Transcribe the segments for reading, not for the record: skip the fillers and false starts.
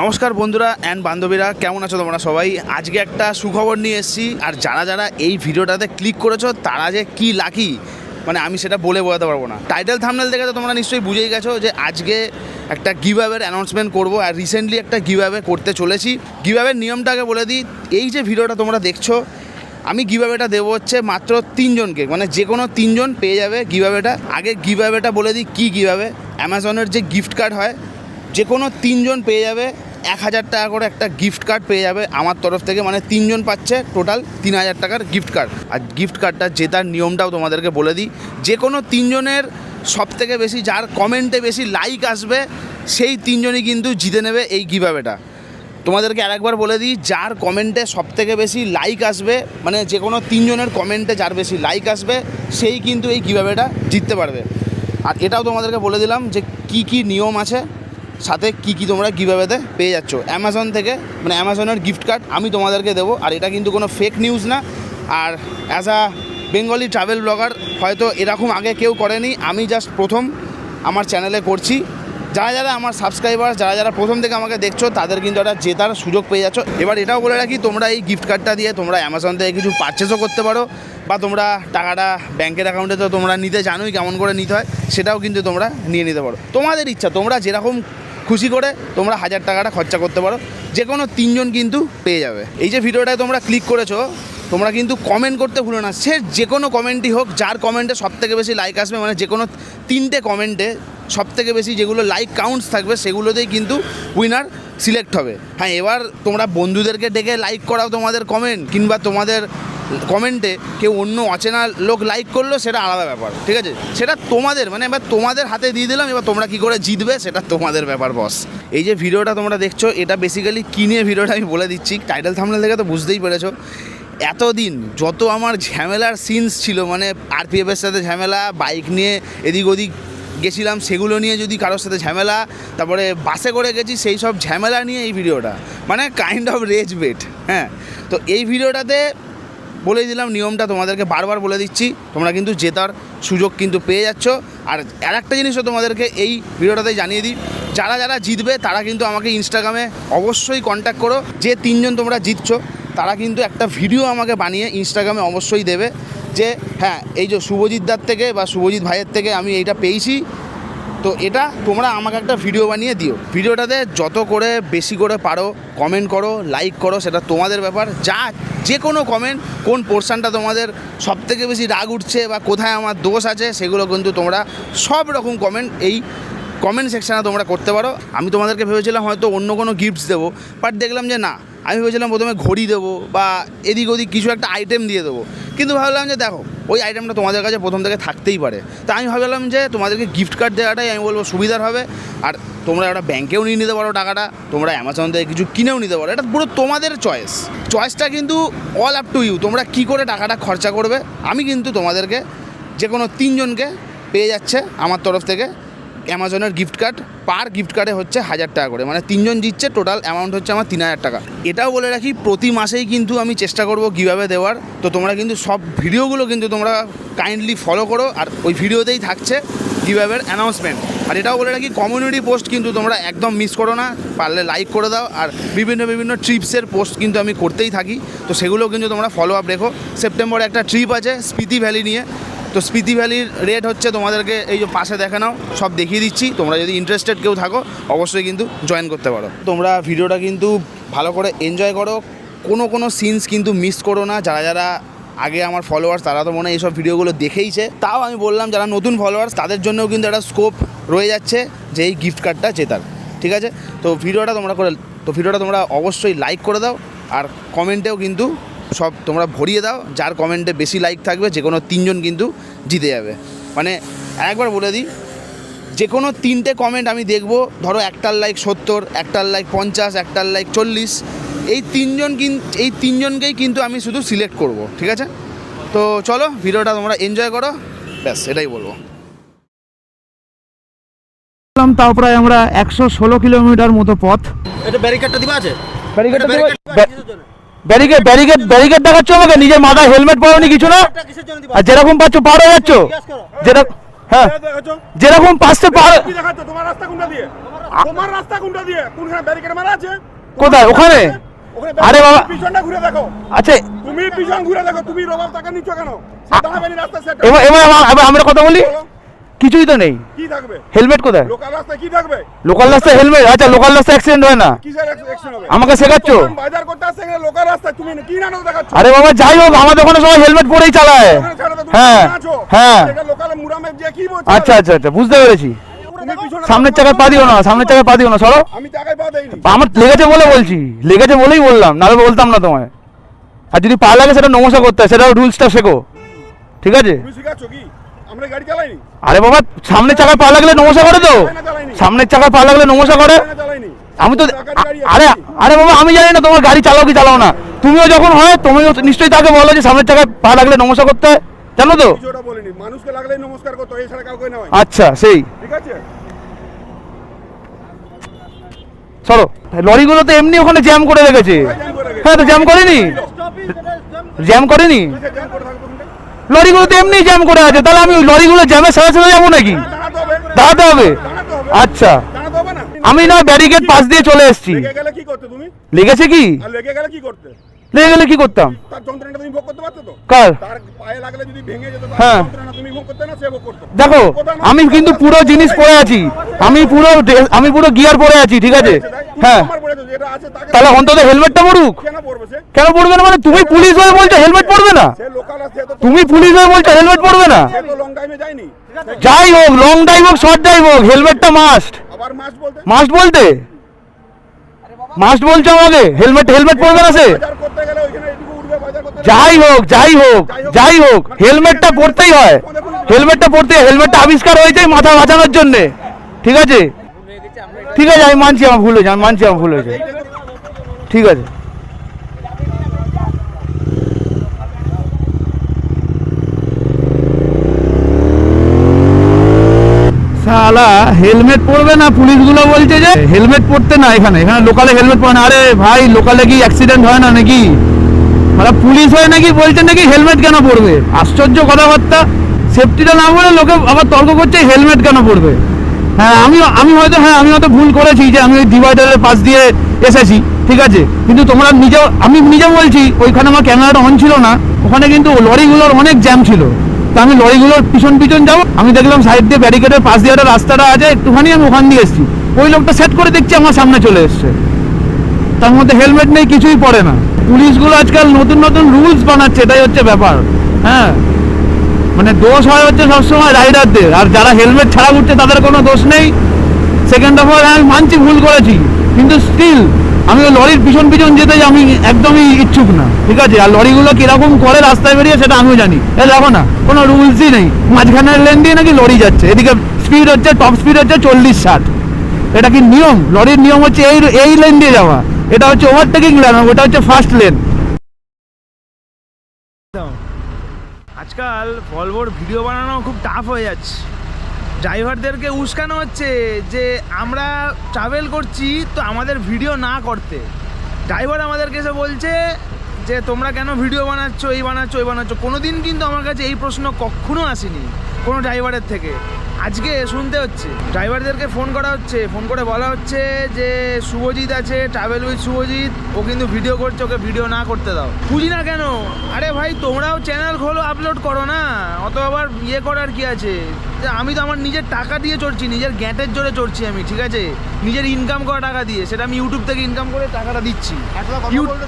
নমস্কার বন্ধুরা অ্যান্ড বান্ধবীরা, কেমন আছো তোমরা সবাই? আজকে একটা সুখবর নিয়ে এসেছি। আর যারা যারা এই ভিডিওটাতে ক্লিক করেছো তারা যে কি লাকি, মানে আমি সেটা বলে বোঝাতে পারবো না। টাইটেল থাম্বনেল দেখে তো তোমরা নিশ্চয়ই বুঝেই গেছো যে আজকে একটা গিভঅ্যাওয়ের অ্যানাউন্সমেন্ট করবো। আর রিসেন্টলি একটা গিভঅ্যাওয়ে করতে চলেছি। গিভঅ্যাওয়ের নিয়মটাকে বলে দিই। এই যে ভিডিওটা তোমরা দেখছো, আমি গিভঅ্যাওয়েটা দেবো হচ্ছে মাত্র 3 জনকে, মানে যে কোনো 3 জন পেয়ে যাবে গিভঅ্যাওয়েটা। আগে গিভঅ্যাওয়েটা বলে দিই কী গিভঅ্যাওয়ে। অ্যামাজনের যে গিফট কার্ড হয়, যে কোনো 3 জন পেয়ে যাবে 1000 টাকা করে একটা গিফট কার্ড পেয়ে যাবে আমার তরফ থেকে। মানে 3 জন পাচ্ছে টোটাল 3000 টাকার গিফট কার্ড। আর গিফট কার্ডটা জেতার নিয়মটাও তোমাদেরকে বলে দিই। যে কোনো 3 জনের সবথেকে বেশি, যার কমেন্টে বেশি লাইক আসবে, সেই 3 জনই কিন্তু জিতে নেবে এই গিভঅ্যাওয়েটা। তোমাদেরকে আরেকবার বলে দিই, যার কমেন্টে সবথেকে বেশি লাইক আসবে, মানে যে কোনো 3 জনের কমেন্টে যার বেশি লাইক আসবে, সেই কিন্তু এই গিভঅ্যাওয়েটা জিততে পারবে। আর এটাও তোমাদেরকে বলে দিলাম যে কি কি নিয়ম আছে, সাথে কি কি তোমরা গিভঅ্যাওয়েতে পেয়ে যাচ্ছ অ্যামাজন থেকে। মানে অ্যামাজনের গিফট কার্ড আমি তোমাদেরকে দেবো। আর এটা কিন্তু কোনো ফেক নিউজ না। আর as a Bengali travel blogger হয়তো এরকম আগে কেউ করেনি, আমি জাস্ট প্রথম আমার চ্যানেলে করছি। যারা যারা আমার সাবস্ক্রাইবার, যারা যারা প্রথম থেকে আমাকে দেখছো, তাদের কিন্তু একটা জেতার সুযোগ পেয়ে যাচ্ছ। এবার এটাও বলে রাখি, তোমরা এই গিফট কার্ডটা দিয়ে তোমরা অ্যামাজন থেকে কিছু পারচেসও করতে পারো, বা তোমরা টাকাটা ব্যাংকের অ্যাকাউন্টে তো তোমরা নিতে জানোই কেমন করে নিতে হয়, সেটাও কিন্তু তোমরা নিয়ে নিতে পারো। তোমাদের ইচ্ছা, তোমরা যেরকম খুশি করে তোমরা 1000 টাকাটা খরচা করতে পারো। যে কোনো 3 জন কিন্তু পেয়ে যাবে। এই যে ভিডিওটায় তোমরা ক্লিক করেছো, তোমরা কিন্তু কমেন্ট করতে ভুলো না। সে যে কোনো কমেন্টই হোক, যার কমেন্টে সবথেকে বেশি লাইক আসবে, মানে যে কোনো 3টে কমেন্টে সবথেকে বেশি যেগুলো লাইক কাউন্টস থাকবে, সেগুলোতেই কিন্তু উইনার সিলেক্ট হবে। হ্যাঁ, এবার তোমরা বন্ধুদেরকে ডেকে লাইক করাও তোমাদের কমেন্ট, কিংবা তোমাদের কমেন্টে কেউ অন্য অচেনা লোক লাইক করলো, সেটা আলাদা ব্যাপার, ঠিক আছে? সেটা তোমাদের, মানে এবার তোমাদের হাতে দিয়ে দিলাম। এবার তোমরা কী করে জিতবে সেটা তোমাদের ব্যাপার বস। এই যে ভিডিওটা তোমরা দেখছো, এটা বেসিক্যালি কী নিয়ে ভিডিওটা আমি বলে দিচ্ছি। টাইটেল থাম্বনেল দেখে তো বুঝতেই পেরেছো। এতদিন যত আমার ঝামেলার সিনস ছিল, মানে আরপিএফের সাথে ঝামেলা, বাইক নিয়ে এদিক ওদিক গেছিলাম সেগুলো নিয়ে যদি কারোর সাথে ঝামেলা, তারপরে বাসে করে গেছি, সেই সব ঝামেলা নিয়ে এই ভিডিওটা, মানে কাইন্ড অফ রেজ বেট। হ্যাঁ, তো এই ভিডিওটাতে বলেই দিলাম নিয়মটা, তোমাদেরকে বারবার বলে দিচ্ছি, তোমরা কিন্তু জেতার সুযোগ কিন্তু পেয়ে যাচ্ছ। আর আরেকটা জিনিসও তোমাদেরকে এই ভিডিওটাতেই জানিয়ে দিই, যারা যারা জিতবে তারা কিন্তু আমাকে ইনস্টাগ্রামে অবশ্যই কন্ট্যাক্ট করো। যে 3 জন তোমরা জিতছো, তারা কিন্তু একটা ভিডিও আমাকে বানিয়ে ইনস্টাগ্রামে অবশ্যই দেবে যে হ্যাঁ, এই যে শুভজিৎ দার থেকে বা শুভজিৎ ভাইয়ের থেকে আমি এইটা পেয়েছি, তো এটা তোমরা আমাকে একটা ভিডিও বানিয়ে দিও। ভিডিওটাতে যত করে বেশি করে পারো কমেন্ট করো, লাইক করো, সেটা তোমাদের ব্যাপার। যে কোনো কমেন্ট, কোন পোর্শনটা তোমাদের সবথেকে বেশি রাগ উঠছে বা কোথায় আমার দোষ আছে, সেগুলো কিন্তু তোমরা সব রকম কমেন্ট এই কমেন্ট সেকশানে তোমরা করতে পারো। আমি তোমাদেরকে ভেবেছিলাম হয়তো অন্য কোনো গিফটস দেবো, বাট দেখলাম যে না, আমি ভেবেছিলাম প্রথমে ঘড়ি দেবো বা এদিক ওদিক কিছু একটা আইটেম দিয়ে দেবো, কিন্তু ভাবলাম যে দেখো, ওই আইটেমটা তোমাদের কাছে প্রথম থেকে থাকতেই পারে। তা আমি ভাবলাম যে তোমাদেরকে গিফট কার্ড দেওয়াটাই আমি বলবো সুবিধার হবে। আর তোমরা ওটা ব্যাংকেও নিয়ে নিতে পারো টাকাটা, তোমরা অ্যামাজন থেকে কিছু কিনেও নিতে পারো। এটা পুরো তোমাদের চয়েসটা কিন্তু অল আপ টু ইউ, তোমরা কী করে টাকাটা খরচা করবে। আমি কিন্তু তোমাদেরকে যে কোনো 3 জনকে পেয়ে যাচ্ছে আমার তরফ থেকে অ্যামাজনের গিফট কার্ড। পার গিফট কার্ডে হচ্ছে 1000 টাকা করে, মানে 3 জন জিতছে, টোটাল অ্যামাউন্ট হচ্ছে আমার 3000 টাকা। এটাও বলে রাখি, প্রতি মাসেই কিন্তু আমি চেষ্টা করবো গিভঅ্যাওয়ে দেওয়ার। তো তোমরা কিন্তু সব ভিডিওগুলো কিন্তু তোমরা কাইন্ডলি ফলো করো, আর ওই ভিডিওতেই থাকছে গিভঅ্যাওয়ের অ্যানাউন্সমেন্ট। আর এটাও বলে রাখি, কমিউনিটি পোস্ট কিন্তু তোমরা একদম মিস করো না, পারলে লাইক করে দাও। আর বিভিন্ন ট্রিপসের পোস্ট কিন্তু আমি করতেই থাকি, তো সেগুলোও কিন্তু তোমরা ফলো আপ রেখো। সেপ্টেম্বরে একটা ট্রিপ আছে স্পিতি ভ্যালি নিয়ে, তো স্পিতি ভ্যালির রেট হচ্ছে তোমাদেরকে এই যে পাশে দেখে নাও, সব দেখিয়ে দিচ্ছি। তোমরা যদি ইন্টারেস্টেড কেউ থাকো, অবশ্যই কিন্তু জয়েন করতে পারো। তোমরা ভিডিওটা কিন্তু ভালো করে এনজয় করো, কোনো সিনস কিন্তু মিস করো না। যারা যারা আগে আমার ফলোয়ার্স, তারা তো মনে হয় এইসব ভিডিওগুলো দেখেইছে। তাও আমি বললাম, যারা নতুন ফলোয়ার্স, তাদের জন্যও কিন্তু একটা স্কোপ রয়ে যাচ্ছে যে এই গিফট কার্ডটা জেতার, ঠিক আছে? তো ভিডিওটা তোমরা অবশ্যই লাইক করে দাও, আর কমেন্টেও কিন্তু সব তোমরা ভরিয়ে দাও। যার কমেন্টে বেশি লাইক থাকবে, যে কোনো 3 জন কিন্তু জিতে যাবে। মানে একবার বলে দিই, যে কোনো 3টে কমেন্ট আমি দেখবো। ধরো একটার লাইক 70, একটার লাইক 50, একটার লাইক 40, এই 3 জনকেই কিন্তু আমি শুধু সিলেক্ট করব, ঠিক আছে? তো চলো, ভিডিওটা তোমরা এনজয় করো, ব্যাস এটাই বলবো। তাও প্রায় আমরা 116 কিলোমিটার মতো পথ। এটা ব্যারিকেডটা দিবা আছে? ব্যারিকেড দেখাচ্ছ আমাকে? নিজের মাথায় হেলমেট পরোনি, কিছু না? আর যেরকম পাচ্ছ পারো যাচ্ছ, হ্যাঁ দেখেছো যেরকম পাঁচটা পার কি দেখাচ্ছ? তোমার রাস্তা কোনটা দিয়ে? তোমার রাস্তা কোনটা দিয়ে? কোনখানে ব্যারিকেড মারা আছে? কোথায়? ওখানে? ওখানে আরে বাবা। পিছনটা ঘুরে দেখো। আচ্ছা তুমি পিছন ঘুরে দেখো। তুমি রোবাব টাকা নিচ্ছ কেন? দাঁড়াবেনি রাস্তা সেট। এবার এবার এবার আমরা কথা বলি, কিছুই তো নেই। কি থাকবে? হেলমেট কোথায়? লোকাল রাস্তায় কি থাকবে? লোকাল রাস্তায় হেলমেট? আচ্ছা লোকাল রাস্তায় অ্যাক্সিডেন্ট হয় না, কিসের অ্যাকশন হবে? আমাকে শেখাচ্ছ? বাজার করতে আসছে এখানে লোকাল রাস্তায় তুমি কি নাটক দেখাচ্ছ? আরে বাবা যাই হোক, আমাদের ওখানে সবাই হেলমেট পরেই চালায়। ওখানে ছেড়ে দাও, তুমি হ্যাঁ পিছনে আছো। হ্যাঁ এটা লোকালে মুরামে যে কি বলছো? আচ্ছা আচ্ছা আচ্ছা বুঝতে পেরেছি। তুমি পিছনে সামনের চাকায় পা দিও না, সামনের চাকায় পা দিও না, সরো। আমি টাকায় পা দেইনি। আমার লেগেছে বলে বলছি, লেগেছে বলেই বললাম, নাহলে বলতাম না তোমায়। আর যদি পা লাগে সেটা নমস্কার করতে হয়, সেটা রুলসটা শেখো, ঠিক আছে? তুমি শিখাচ্ছ কি? আমরা গাড়ি চালাইনি। আরে বাবা সামনের চাকায় পা লাগলে নমস্কার করে তো, সামনের চাকায় পা লাগলে নমস্কার করে। না চালাইনি। আমি তো আরে আরে বাবা আমি জানি না তোমার গাড়ি চালাও কি চালাও না, তুমিও যখন হয় তুমিও নিশ্চয়ই তাকে বলো যে সামনের চাকায় পা লাগলে নমস্কার করতে হয়, জানো তো? কিছুটা বলিনি। মানুষকে লাগলেই নমস্কার করতে হয়, এছাড়া কাউকে নয়। আচ্ছা সেই ঠিক আছে? সরো। লরিগুলো তো এমনি ওখানে জ্যাম করে রেখেছে। হ্যাঁ তো জ্যাম করেনি, জ্যাম করেনি কিসের জ্যাম করে থাকবে কোনটা? লরিগুলো তো এমনি জ্যাম করে আছে, তাহলে আমি ওই লরিগুলো জ্যামের সাথে সাথে যাবো নাকি? দাঁড়াতে হবে। দাঁড়াতে হবে? দাঁড়াতে হবে। আচ্ছা দাঁড়াতে হবে না। আমি না ব্যারিকেড পাশ দিয়ে চলে এসেছি। লেগে গেলে কি করতে তুমি? লেগেছে কি? আর লেগে গেলে কি করতে? লেগে গেলে কি করতাম? তার যন্ত্রণাটা তুমি ভোগ করতে পারছো তো? কার? তার পায়ে লাগলে যদি ভেঙে যেত তার হ্যাঁ। যন্ত্রণা তুমি ভোগ করতে না, সে ভোগ করতো। দেখো আমি কিন্তু পুরো জিনিস পরে আছি, আমি পুরো গিয়ার পরে আছি, ঠিক আছে? হ্যাঁ তোমার পড়ে যেটা আছে তাকে তাহলে অন্তত হেলমেটটা পড়ুক। কেন পড়বে সে? কেন পড়বে না মানে? তুমি পুলিশ হয়ে বলছো হেলমেট পড়বে না? সে লোকাল আছে তো, তুমি পুলিশ হয়ে বলছো হেলমেট পড়বে না? সে তো লং টাইমে যায়নি। যাই হোক, লং ড্রাইভ হোক শর্ট ড্রাইভ হোক, হেলমেটটা মাস্ট। আবার মাস বলতে মাস্ট বলতে মাস্ট বলছো আমাকে, হেলমেট হেলমেট পড়বে না সে? বাজার করতে গেলে ওইখানে এটুকু উঠবে, বাজার করতে গেলে যাই হোক যাই হোক যাই হোক, হেলমেটটা পড়তেই হয়, হেলমেটটা পড়তে, হেলমেটটা আবিষ্কার হয়েছে মাথা বাঁচানোর জন্যে, ঠিক আছে? ঠিক আছে আমি মানছি আমার ভুল হয়েছে, আমি মানছি আমার ভুল হয়েছে, ঠিক আছে। শালা হেলমেট পরবে না, পুলিশগুলো বলছে যে হেলমেট পরতে না, এখানে এখানে লোকালে হেলমেট পরে না। আরে ভাই লোকালে কি অ্যাক্সিডেন্ট হয় না নাকি? মানে পুলিশ হয়ে নাকি বলছে নাকি হেলমেট কেন পরবে? আশ্চর্য কথাবার্তা। সেফটিটা না বলে লোকে আবার তর্ক করছে হেলমেট কেন পরবে। হ্যাঁ আমি হয়তো ভুল করেছি যে আমি ওই ডিভাইডারের পাশ দিয়ে এসেছি, ঠিক আছে? কিন্তু তোমরা আমি নিজে বলছি ওইখানে আমার ক্যামেরাটা অন ছিল না, ওখানে কিন্তু লরিগুলোর অনেক জ্যাম ছিল। তা আমি লরিগুলোর পিছন যাবো, আমি দেখলাম সাইড দিয়ে ব্যারিকেডের পাশ দিয়ে একটা রাস্তাটা আছে একটুখানি, আমি ওখান দিয়ে এসেছি। ওই লোকটা সেট করে দেখছি আমার সামনে চলে এসছে, তার মধ্যে হেলমেট নেই, কিছুই পড়ে না। পুলিশগুলো আজকাল নতুন নতুন রুলস বানাচ্ছে, এটাই হচ্ছে ব্যাপার। হ্যাঁ মানে দোষ হয় হচ্ছে সবসময় রাইডারদের, আর যারা হেলমেট ছাড়া ঘুরছে তাদের কোনো দোষ নেই। সেকেন্ড অফ অল আমি মানছি ভুল করেছি, কিন্তু স্টিল আমি ওই লরির পিছন যেতে আমি একদমই ইচ্ছুক না, ঠিক আছে? আর লরিগুলো কিরকম করে রাস্তায় বেরিয়ে সেটা আমিও জানি। দেখো না কোনো রুলসই নেই, মাঝখানের লেন দিয়ে নাকি লরি যাচ্ছে, এদিকে স্পিড হচ্ছে টপ স্পিড হচ্ছে 40-60। এটা কি নিয়ম? লরির নিয়ম হচ্ছে এই লেন দিয়ে যাওয়া, এটা হচ্ছে ওভারটেকিং লেন, ওটা হচ্ছে ফার্স্ট লেন। আজকাল ভলভোর ভিডিও বানানো খুব টাফ হয়ে যাচ্ছে, ড্রাইভারদেরকে উস্কানো হচ্ছে যে আমরা ট্রাভেল করছি তো আমাদের ভিডিও না করতে। ড্রাইভার আমাদেরকে এসে বলছে যে তোমরা কেন ভিডিও বানাচ্ছ, এই বানাচ্ছ ওই বানাচ্ছ। কোনো দিন কিন্তু আমার কাছে এই প্রশ্ন কখনো আসেনি কোনো ড্রাইভারের থেকে, আজকে শুনতে হচ্ছে। ড্রাইভারদেরকে ফোন করা হচ্ছে, ফোন করে বলা হচ্ছে যে শুভজিৎ আছে, ট্রাভেল উইথ শুভজিৎ, ও কিন্তু ভিডিও করছে, ওকে ভিডিও না করতে দাও। বুঝি না কেন। আরে ভাই তোমরাও চ্যানেল খোলো, আপলোড করো না, অত আবার ইয়ে করার কি আছে? আমি তো আমার নিজের টাকা দিয়ে চড়ছি, নিজের গ্যাটের জোরে চড়ছি আমি, ঠিক আছে? নিজের ইনকাম করা টাকা দিয়ে, সেটা আমি ইউটিউব থেকে ইনকাম করে টাকাটা দিচ্ছি।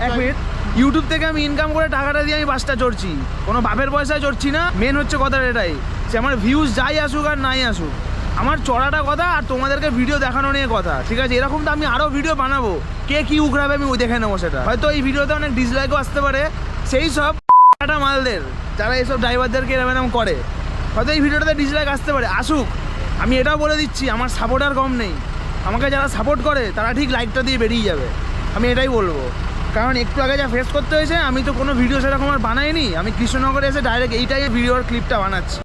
এক মিনিট, ইউটিউব থেকে আমি ইনকাম করে টাকাটা দিয়ে আমি বাসটা চড়ছি, কোনো বাপের পয়সায় চড়ছি না। মেন হচ্ছে কথাটা এটাই যে আমার ভিউজ যাই আসুক আর নাই আসুক, আমার চড়াটা কথা আর তোমাদেরকে ভিডিও দেখানো নিয়ে কথা, ঠিক আছে? এরকম তো আমি আরও ভিডিও বানাবো, কে কি উগড়াবে আমি ওই দেখে নেবো। সেটা হয়তো এই ভিডিওতে অনেক ডিসলাইকও আসতে পারে, সেই সব মালদের যারা এইসব ড্রাইভারদেরকে এরকম করে, হয়তো এই ভিডিওটাতে ডিসলাইক আসতে পারে, আসুক। আমি এটাও বলে দিচ্ছি আমার সাপোর্টার কম নেই, আমাকে যারা সাপোর্ট করে তারা ঠিক লাইকটা দিয়ে বেরিয়ে যাবে, আমি এটাই বলবো। কারণ একটু আগে যা ফেস করতে হয়েছে, আমি তো কোনো ভিডিও সেরকম আর বানাইনি, আমি কৃষ্ণনগরে এসে ডাইরেক্ট এইটাই ভিডিওর ক্লিপটা বানাচ্ছি।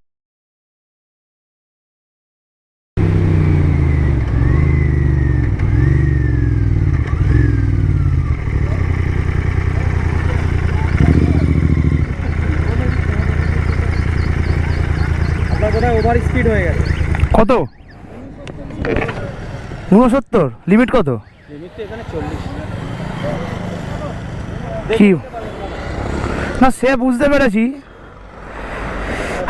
আপনার বোধহয় ওভার স্পিড স্পিড হয়ে গেছে। কত? 69। লিমিট কত? লিমিট এখানে 40। কি না সে বুঝতে পেরেছি,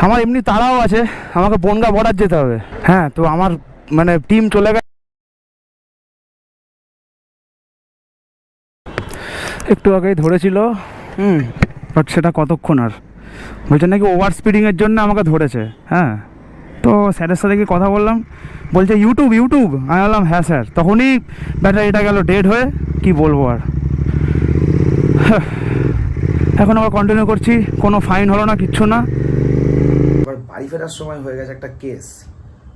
আমার এমনি তাড়াও আছে, আমাকে বনগা বর্ডার যেতে হবে। হ্যাঁ, তো আমার মানে টিম চলে গেছে, একটু আগেই ধরেছিল। বাট সেটা কতক্ষণ আর, বলছে নাকি ওভার স্পিডিংয়ের জন্য আমাকে ধরেছে। হ্যাঁ, তো স্যারের সাথে কি কথা বললাম, বলছে ইউটিউব। আমি বললাম হ্যাঁ স্যার। তখনই ব্যাটারিটা গেল ডেড হয়ে। কি বলবো আর, এখন আবার কন্টিনিউ করছি, কোনো ফাইন হলো না, কিচ্ছু না। এবার বাড়ি ফেরার সময় হয়ে গেছে একটা কেস।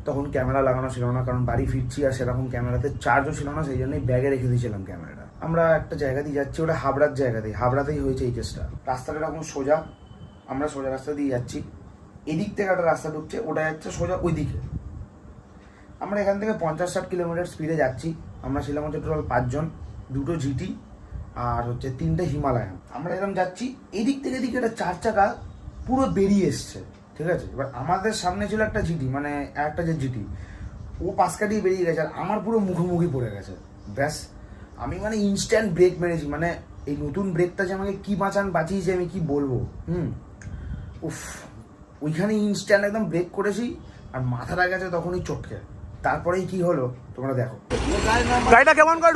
তখন ক্যামেরা লাগানো ছিল না, কারণ বাড়ি ফিরছি আর সেরকম ক্যামেরাতে চার্জও ছিল না, সেই জন্যই ব্যাগে রেখে দিয়েছিলাম ক্যামেরাটা। আমরা একটা জায়গা দিয়ে যাচ্ছি, ওটা হাবড়ার জায়গাতেই, হাবড়াতেই হয়েছে এই কেসটা। রাস্তাটা এরকম সোজা, আমরা সোজা রাস্তা দিয়ে যাচ্ছি, এদিক থেকে একটা রাস্তা ঢুকছে, ওটা যাচ্ছে সোজা ওই দিকে। আমরা এখান থেকে 50-60 কিলোমিটার স্পিডে যাচ্ছি। আমরা ছিলাম হচ্ছে টোটাল 5 জন, 2টো জিটি আর হচ্ছে 3টে হিমালয়ান। আমরা এরকম যাচ্ছি, এদিক থেকে এদিকে একটা 4 চাকা পুরো বেরিয়ে এসছে, ঠিক আছে। এবার আমাদের সামনে ছিল একটা জিটি, মানে একটা যে জিটি, ও পাশ কাটিয়ে বেরিয়ে গেছে, আর আমার পুরো মুখোমুখি পড়ে গেছে। ব্যাস, আমি মানে ইনস্ট্যান্ট ব্রেক মেরেছি, মানে এই নতুন ব্রেকটা যে আমাকে কি বাঁচিয়েছে আমি কি বলবো। উফ, ওইখানে ইনস্ট্যান্ট একদম ব্রেক করেছি, আর মাথাটা গেছে তখনই চটকে। তারপরেই কি হলো তোমরা দেখো। গাড়িটা কেমন করে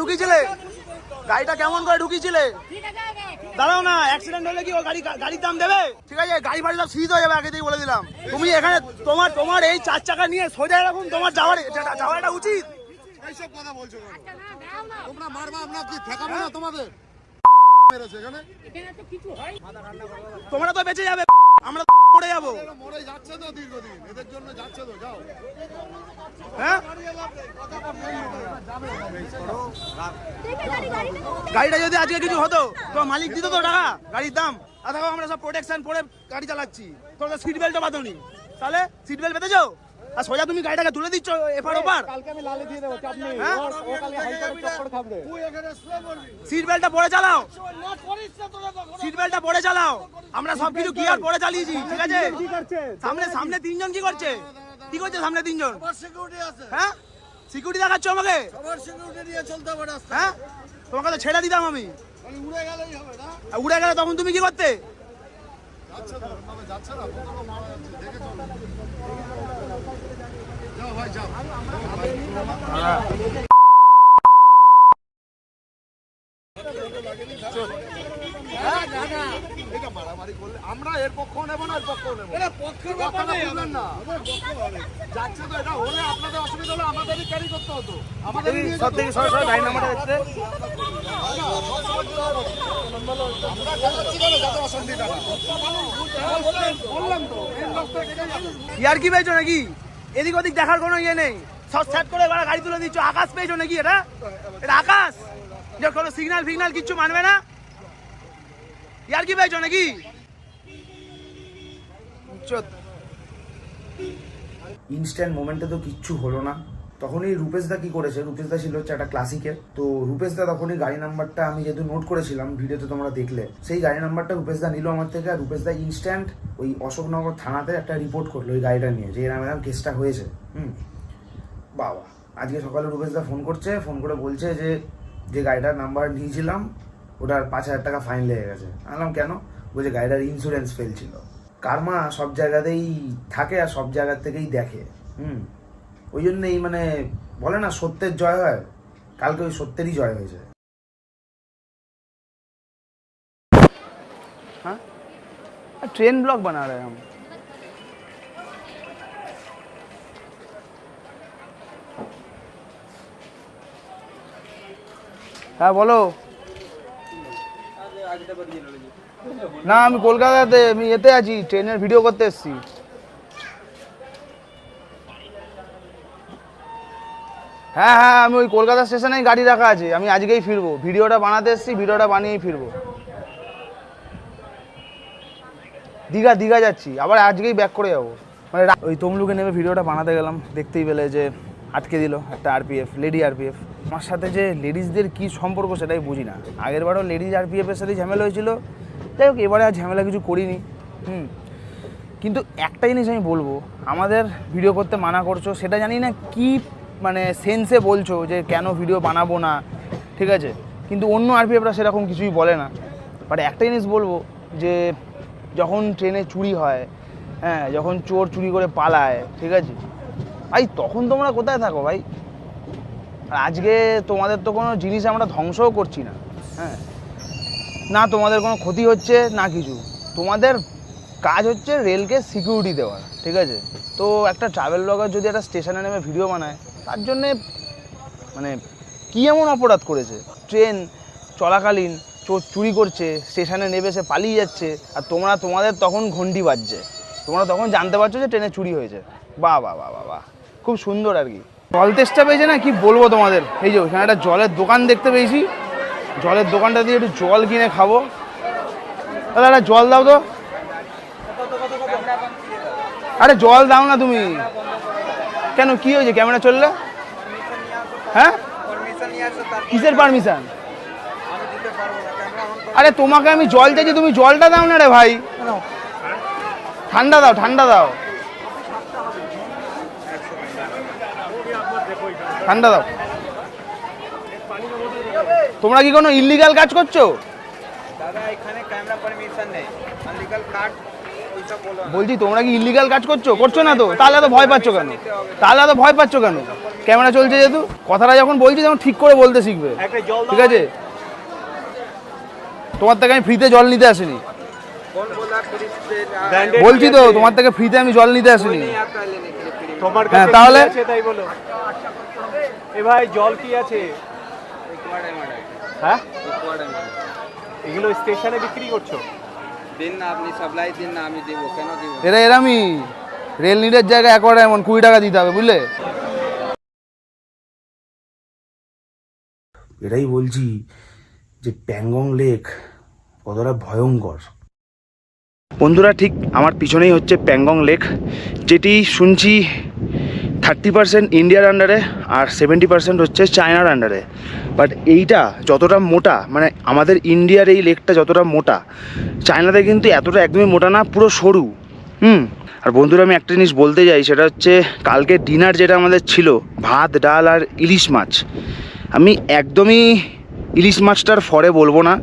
ঢুকিয়েছিলে? দাঁড়াও না, অ্যাক্সিডেন্ট হলে কি ও গাড়ির দাম দেবে? ঠিক আছে, গাড়ি ফাড়ি সব সিজ হয়ে যাবে, আগে থেকে বলে দিলাম। তুমি এখানে তোমার এই 4 চাকা নিয়ে সোজা এরকম তোমার যাওয়াটা উচিত। এইসব কথা বলছো কেন? তোমরা মারবা, আমরা কি ঠেকাবো না তোমাদের? মেরেছে এখানে, তোমরা তো বেঁচে যাবে, আমরা পড়ে যাবো। মরে যাচ্ছে তো দীর্ঘদিন, এদের জন্য যাচ্ছে তো, যাও। হ্যাঁ, গাড়িটা যদি আজকে কিছু হতো তো মালিক দিত তো টাকা গাড়ির দাম। আর দেখো আমরা সব প্রোটেকশন পরে গাড়ি চালাচ্ছি, তোমরা সিট বেল্টও বাঁধোনি, তাহলে সিট বেল্ট বেঁধেছো আর সোজা তুমি গাড়িটাকে তুলে দিচ্ছ এপার ওপার। কালকে আমি লালে দিয়ে দেবো, চাপ নেই। হ্যাঁ? ও কালকে হাইটারে চক্কর খাবে। তুই এখানে স্লো করবি, সিট বেল্টটা পরে চালাও, না করিস না তোরা তো। সিট বেল্টটা পরে চালাও। আমরা সবকিছু গিয়ার পরে চালিয়েছি, ঠিক আছে। সামনে 3 জন কি করছে সামনে 3 জন? সবার সিকিউরিটি আছে, হ্যাঁ, সিকিউরিটি দেখাচ্ছ আমাকে? সবার সিকিউরিটি নিয়ে চলতে হবে রাস্তায়। হ্যাঁ, তোমাকে তো ছেড়ে দিতাম আমি। মানে উড়ে গেলেই হবে না? আর উড়ে গেলে তখন তুমি কি করতে? যাচ্ছে তো, ওভাবে যাচ্ছে না, কত লোক মারা যাচ্ছে, দেখে চল। যাও ভাই যাও। এটা মারামারি করলে আমরা এর পক্ষ নেবো না, এর পক্ষ নেবো। এটা পক্ষের ব্যাপার না, যাচ্ছে তো, এটা হলে আপনাদের অসুবিধা হলো আমাদেরই ক্যারি করতে হতো। আমাদের সব থেকে সরাসরি গাড়ি নাম্বারটা দেখতে। আমরা যাচ্ছি কেন, যাতে অশান্তিটা না। বললাম তো, মেন রাস্তা থেকে ইয়ার কি পেয়েছো নাকি? এদিক ওদিক দেখার কোনো ইয়ে নেই, সব সেট করে এবার গাড়ি তুলে দিচ্ছ। আকাশ পেয়েছো নাকি? এটা আকাশ যে কোনো সিগন্যাল কিচ্ছু মানবে না? ইয়ার কি পেয়েছো নাকি? ইনস্ট্যান্ট মোমেন্টে তো কিচ্ছু হলো না। তখনই রূপেশদা কি করেছে, রূপেশদা ছিল হচ্ছে একটা ক্লাসিকের। তো রূপেশদা তখনই গাড়ি নাম্বারটা আমি যেহেতু নোট করেছিলাম, ভিডিওতে তোমরা দেখলে, সেই গাড়ি নাম্বারটা রূপেশদা নিল আমার থেকে। আর রূপেশদা ইনস্ট্যান্ট ওই অশোকনগর থানাতে একটা রিপোর্ট করলো ওই গাড়িটা নিয়ে, যে এরকম কেসটা হয়েছে। বাবা, আজকে সকালে রূপেশদা ফোন করে বলছে যে গাড়িটার নাম্বার নিয়েছিলাম ওটার 5,000 টাকা ফাইন লেগে গেছে। আনলাম কেন? বলছে গাড়িটার ইন্স্যুরেন্স ফেল ছিল। কারমা সব জায়গাতেই থাকে আর সব জায়গার থেকেই দেখে। ওই জন্যই মানে বলে না সত্যের জয় হয়, কালকে ওই সত্যেরই জয় হয়েছে। हाँ, ट्रेन ब्लॉग बना रहे हैं हम। হ্যাঁ বলো। না, আমি কলকাতাতে, আমি এতে আছি, ট্রেনের ভিডিও করতে এসেছি। হ্যাঁ, আমি ওই কলকাতা স্টেশনেই গাড়ি রাখা আছে, আমি আজকেই ফিরবো। ভিডিওটা বানাতে এসেছি, ভিডিওটা বানিয়েই ফিরবো। দীঘা যাচ্ছি, আবার আজকেই ব্যাক করে যাবো। মানে ওই তমলুকে নেমে ভিডিওটা বানাতে গেলাম, দেখতেই পেলে যে আটকে দিল একটা আরপিএফ, লেডি আরপিএফ। আমার সাথে যে লেডিসদের কী সম্পর্ক সেটাই বুঝি না। আগের বারও লেডিজ আরপিএফের সাথেই ঝামেলা হয়েছিল, যাই হোক এবারে আর ঝামেলা কিছু করিনি। কিন্তু একটা জিনিস আমি বলবো, আমাদের ভিডিও করতে মানা করছো, সেটা জানি না কি মানে সেন্সে বলছো যে কেন ভিডিও বানাবো না, ঠিক আছে, কিন্তু অন্য আরপিএফরা সেরকম কিছুই বলে না। বাট একটা জিনিস বলবো যে যখন ট্রেনে চুরি হয়, হ্যাঁ, যখন চোর চুরি করে পালায়, ঠিক আছে ভাই, তখন তোমরা কোথায় থাকো ভাই? আর আজকে তোমাদের তো কোনো জিনিস আমরা ধ্বংসও করছি না, হ্যাঁ, না তোমাদের কোনো ক্ষতি হচ্ছে না কিছু, তোমাদের কাজ হচ্ছে রেলকে সিকিউরিটি দেওয়া, ঠিক আছে। তো একটা ট্রাভেল ব্লগার যদি একটা স্টেশনে নেমে ভিডিও বানায়, তার জন্যে মানে কী এমন অপরাধ করেছে? ট্রেন চলাকালীন চোর চুরি করছে, স্টেশনে নেবে সে পালিয়ে যাচ্ছে, আর তোমাদের তখন ঘন্টি বাজছে, তোমরা তখন জানতে পারছো যে ট্রেনে চুরি হয়েছে। বাহ বাহ বাহ বাহ বাহ, খুব সুন্দর আর কি। জল তেষ্টা পেয়েছে না, কি বলবো তোমাদের। এই যে ওখানে একটা জলের দোকান দেখতে পেয়েছি, জলের দোকানটা দিয়ে একটু জল কিনে খাবো। দাদা একটা জল দাও তো। আরে জল দাও না তুমি, কেন কি হয়েছে? ক্যামেরা চললে? হ্যাঁ, কিসের পারমিশন? আরে তোমাকে আমি জল চাইছি, তুমি জলটা দাও না রে ভাই। ঠান্ডা দাও, ঠান্ডা দাও, ঠান্ডা দাও। তোমরা কি কোনো ইল্লিগাল কাজ করছো? বলছি তোমরা কি ইল্লিগাল কাজ করছো? করছো না তো, তাহলে তো ভয় পাচ্ছ কেন? ক্যামেরা চলছে যেহেতু, কথাটা যখন বলছি তখন ঠিক করে বলতে শিখবে, ঠিক আছে? তোমার থেকে আমি ফ্রিতে জল নিতে আসিনি, বলছি তো তোমার থেকে ফ্রিতে আমি জল নিতে আসিনি। তোমার হ্যাঁ, কাছে তাহলে? কি আছে তাই বলো। এ ভাই জল কি আছে? হ্যাঁ, এগুলো স্টেশনে বিক্রি করছো? দিন না, আপনি সাপ্লাই দিন না, আমি দেবো। কেন দেবো? এরামি রেল নিডের জায়গায় একবারে এমন 20 টাকা দিতে হবে, বুঝলে? এটাই বলছি যে প্যাংগং লেক কতটা ভয়ঙ্কর। বন্ধুরা, ঠিক আমার পিছনেই হচ্ছে প্যাংগং লেক, যেটি শুনছি 30% ইন্ডিয়ার আন্ডারে আর 70% হচ্ছে চায়নার আন্ডারে। বাট এইটা যতটা মোটা, মানে আমাদের ইন্ডিয়ার এই লেকটা যতটা মোটা, চায়নাতে কিন্তু এতটা একদমই মোটা না, পুরো সরু। আর বন্ধুরা, আমি একটা জিনিস বলতে চাই, সেটা হচ্ছে কালকে ডিনার যেটা আমাদের ছিল, ভাত ডাল আর ইলিশ মাছ। আমি একদমই ইলিশ মাছটার ফরে বলবো না,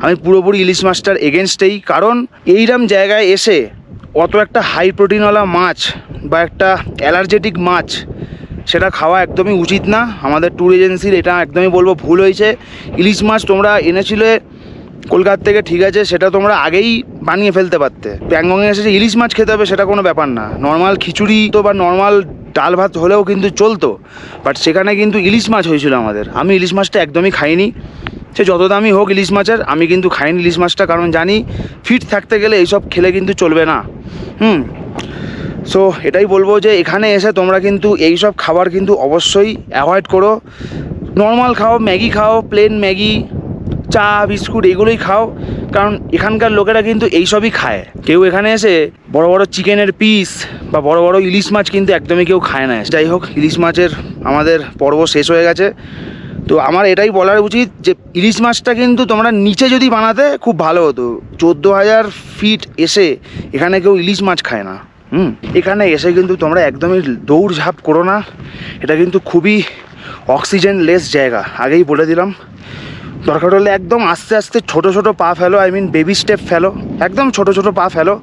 আমি পুরোপুরি ইলিশ মাছটার এগেনস্টেই। কারণ এইরকম জায়গায় এসে অত একটা হাই প্রোটিনওয়ালা মাছ বা একটা অ্যালার্জেটিক মাছ সেটা খাওয়া একদমই উচিত না। আমাদের ট্যুর এজেন্সির এটা একদমই বলবো ভুল হয়েছে। ইলিশ মাছ তোমরা এনেছিলে কলকাতা থেকে, ঠিক আছে, সেটা তোমরা আগেই বানিয়ে ফেলতে পারতে। প্যাংগংয়ে এসে যে ইলিশ মাছ খেতে হবে সেটা কোনো ব্যাপার না, নর্মাল খিচুড়ি তো বা নর্মাল ডাল ভাত হলেও কিন্তু চলতো। বাট সেখানে কিন্তু ইলিশ মাছ হয়েছিল আমাদের। আমি ইলিশ মাছটা একদমই খাইনি, সে যত দামই হোক ইলিশ মাছের, আমি কিন্তু খাইনি ইলিশ মাছটা, কারণ জানি ফিট থাকতে গেলে এইসব খেলে কিন্তু চলবে না। সো এটাই বলবো যে এখানে এসে তোমরা কিন্তু এইসব খাবার কিন্তু অবশ্যই অ্যাভয়েড করো। নর্মাল খাও, ম্যাগি খাও, প্লেন ম্যাগি, চা বিস্কুট এগুলোই খাও, কারণ এখানকার লোকেরা কিন্তু এইসবই খায়। কেউ এখানে এসে বড় বড় চিকেনের পিস বা বড় বড় ইলিশ মাছ কিন্তু একদমই কেউ খায় না। যাই হোক, ইলিশ মাছের আমাদের পর্ব শেষ হয়ে গেছে। তো আমার এটাই বলার উচিত যে ইলিশ মাছটা কিন্তু তোমরা নিচে যদি বানাতে খুব ভালো হতো। 14,000 ফিট এসে এখানে কেউ ইলিশ মাছ খায় না। এখানে এসে কিন্তু তোমরা একদমই দৌড়ঝাঁপ করো না, এটা কিন্তু খুবই অক্সিজেন লেস জায়গা, আগেই বলে দিলাম। দরকার হলে একদম আস্তে আস্তে ছোট ছোট পা ফেলো, আই মিন বেবি স্টেপ ফেলো, একদম ছোট ছোট পা ফেলো।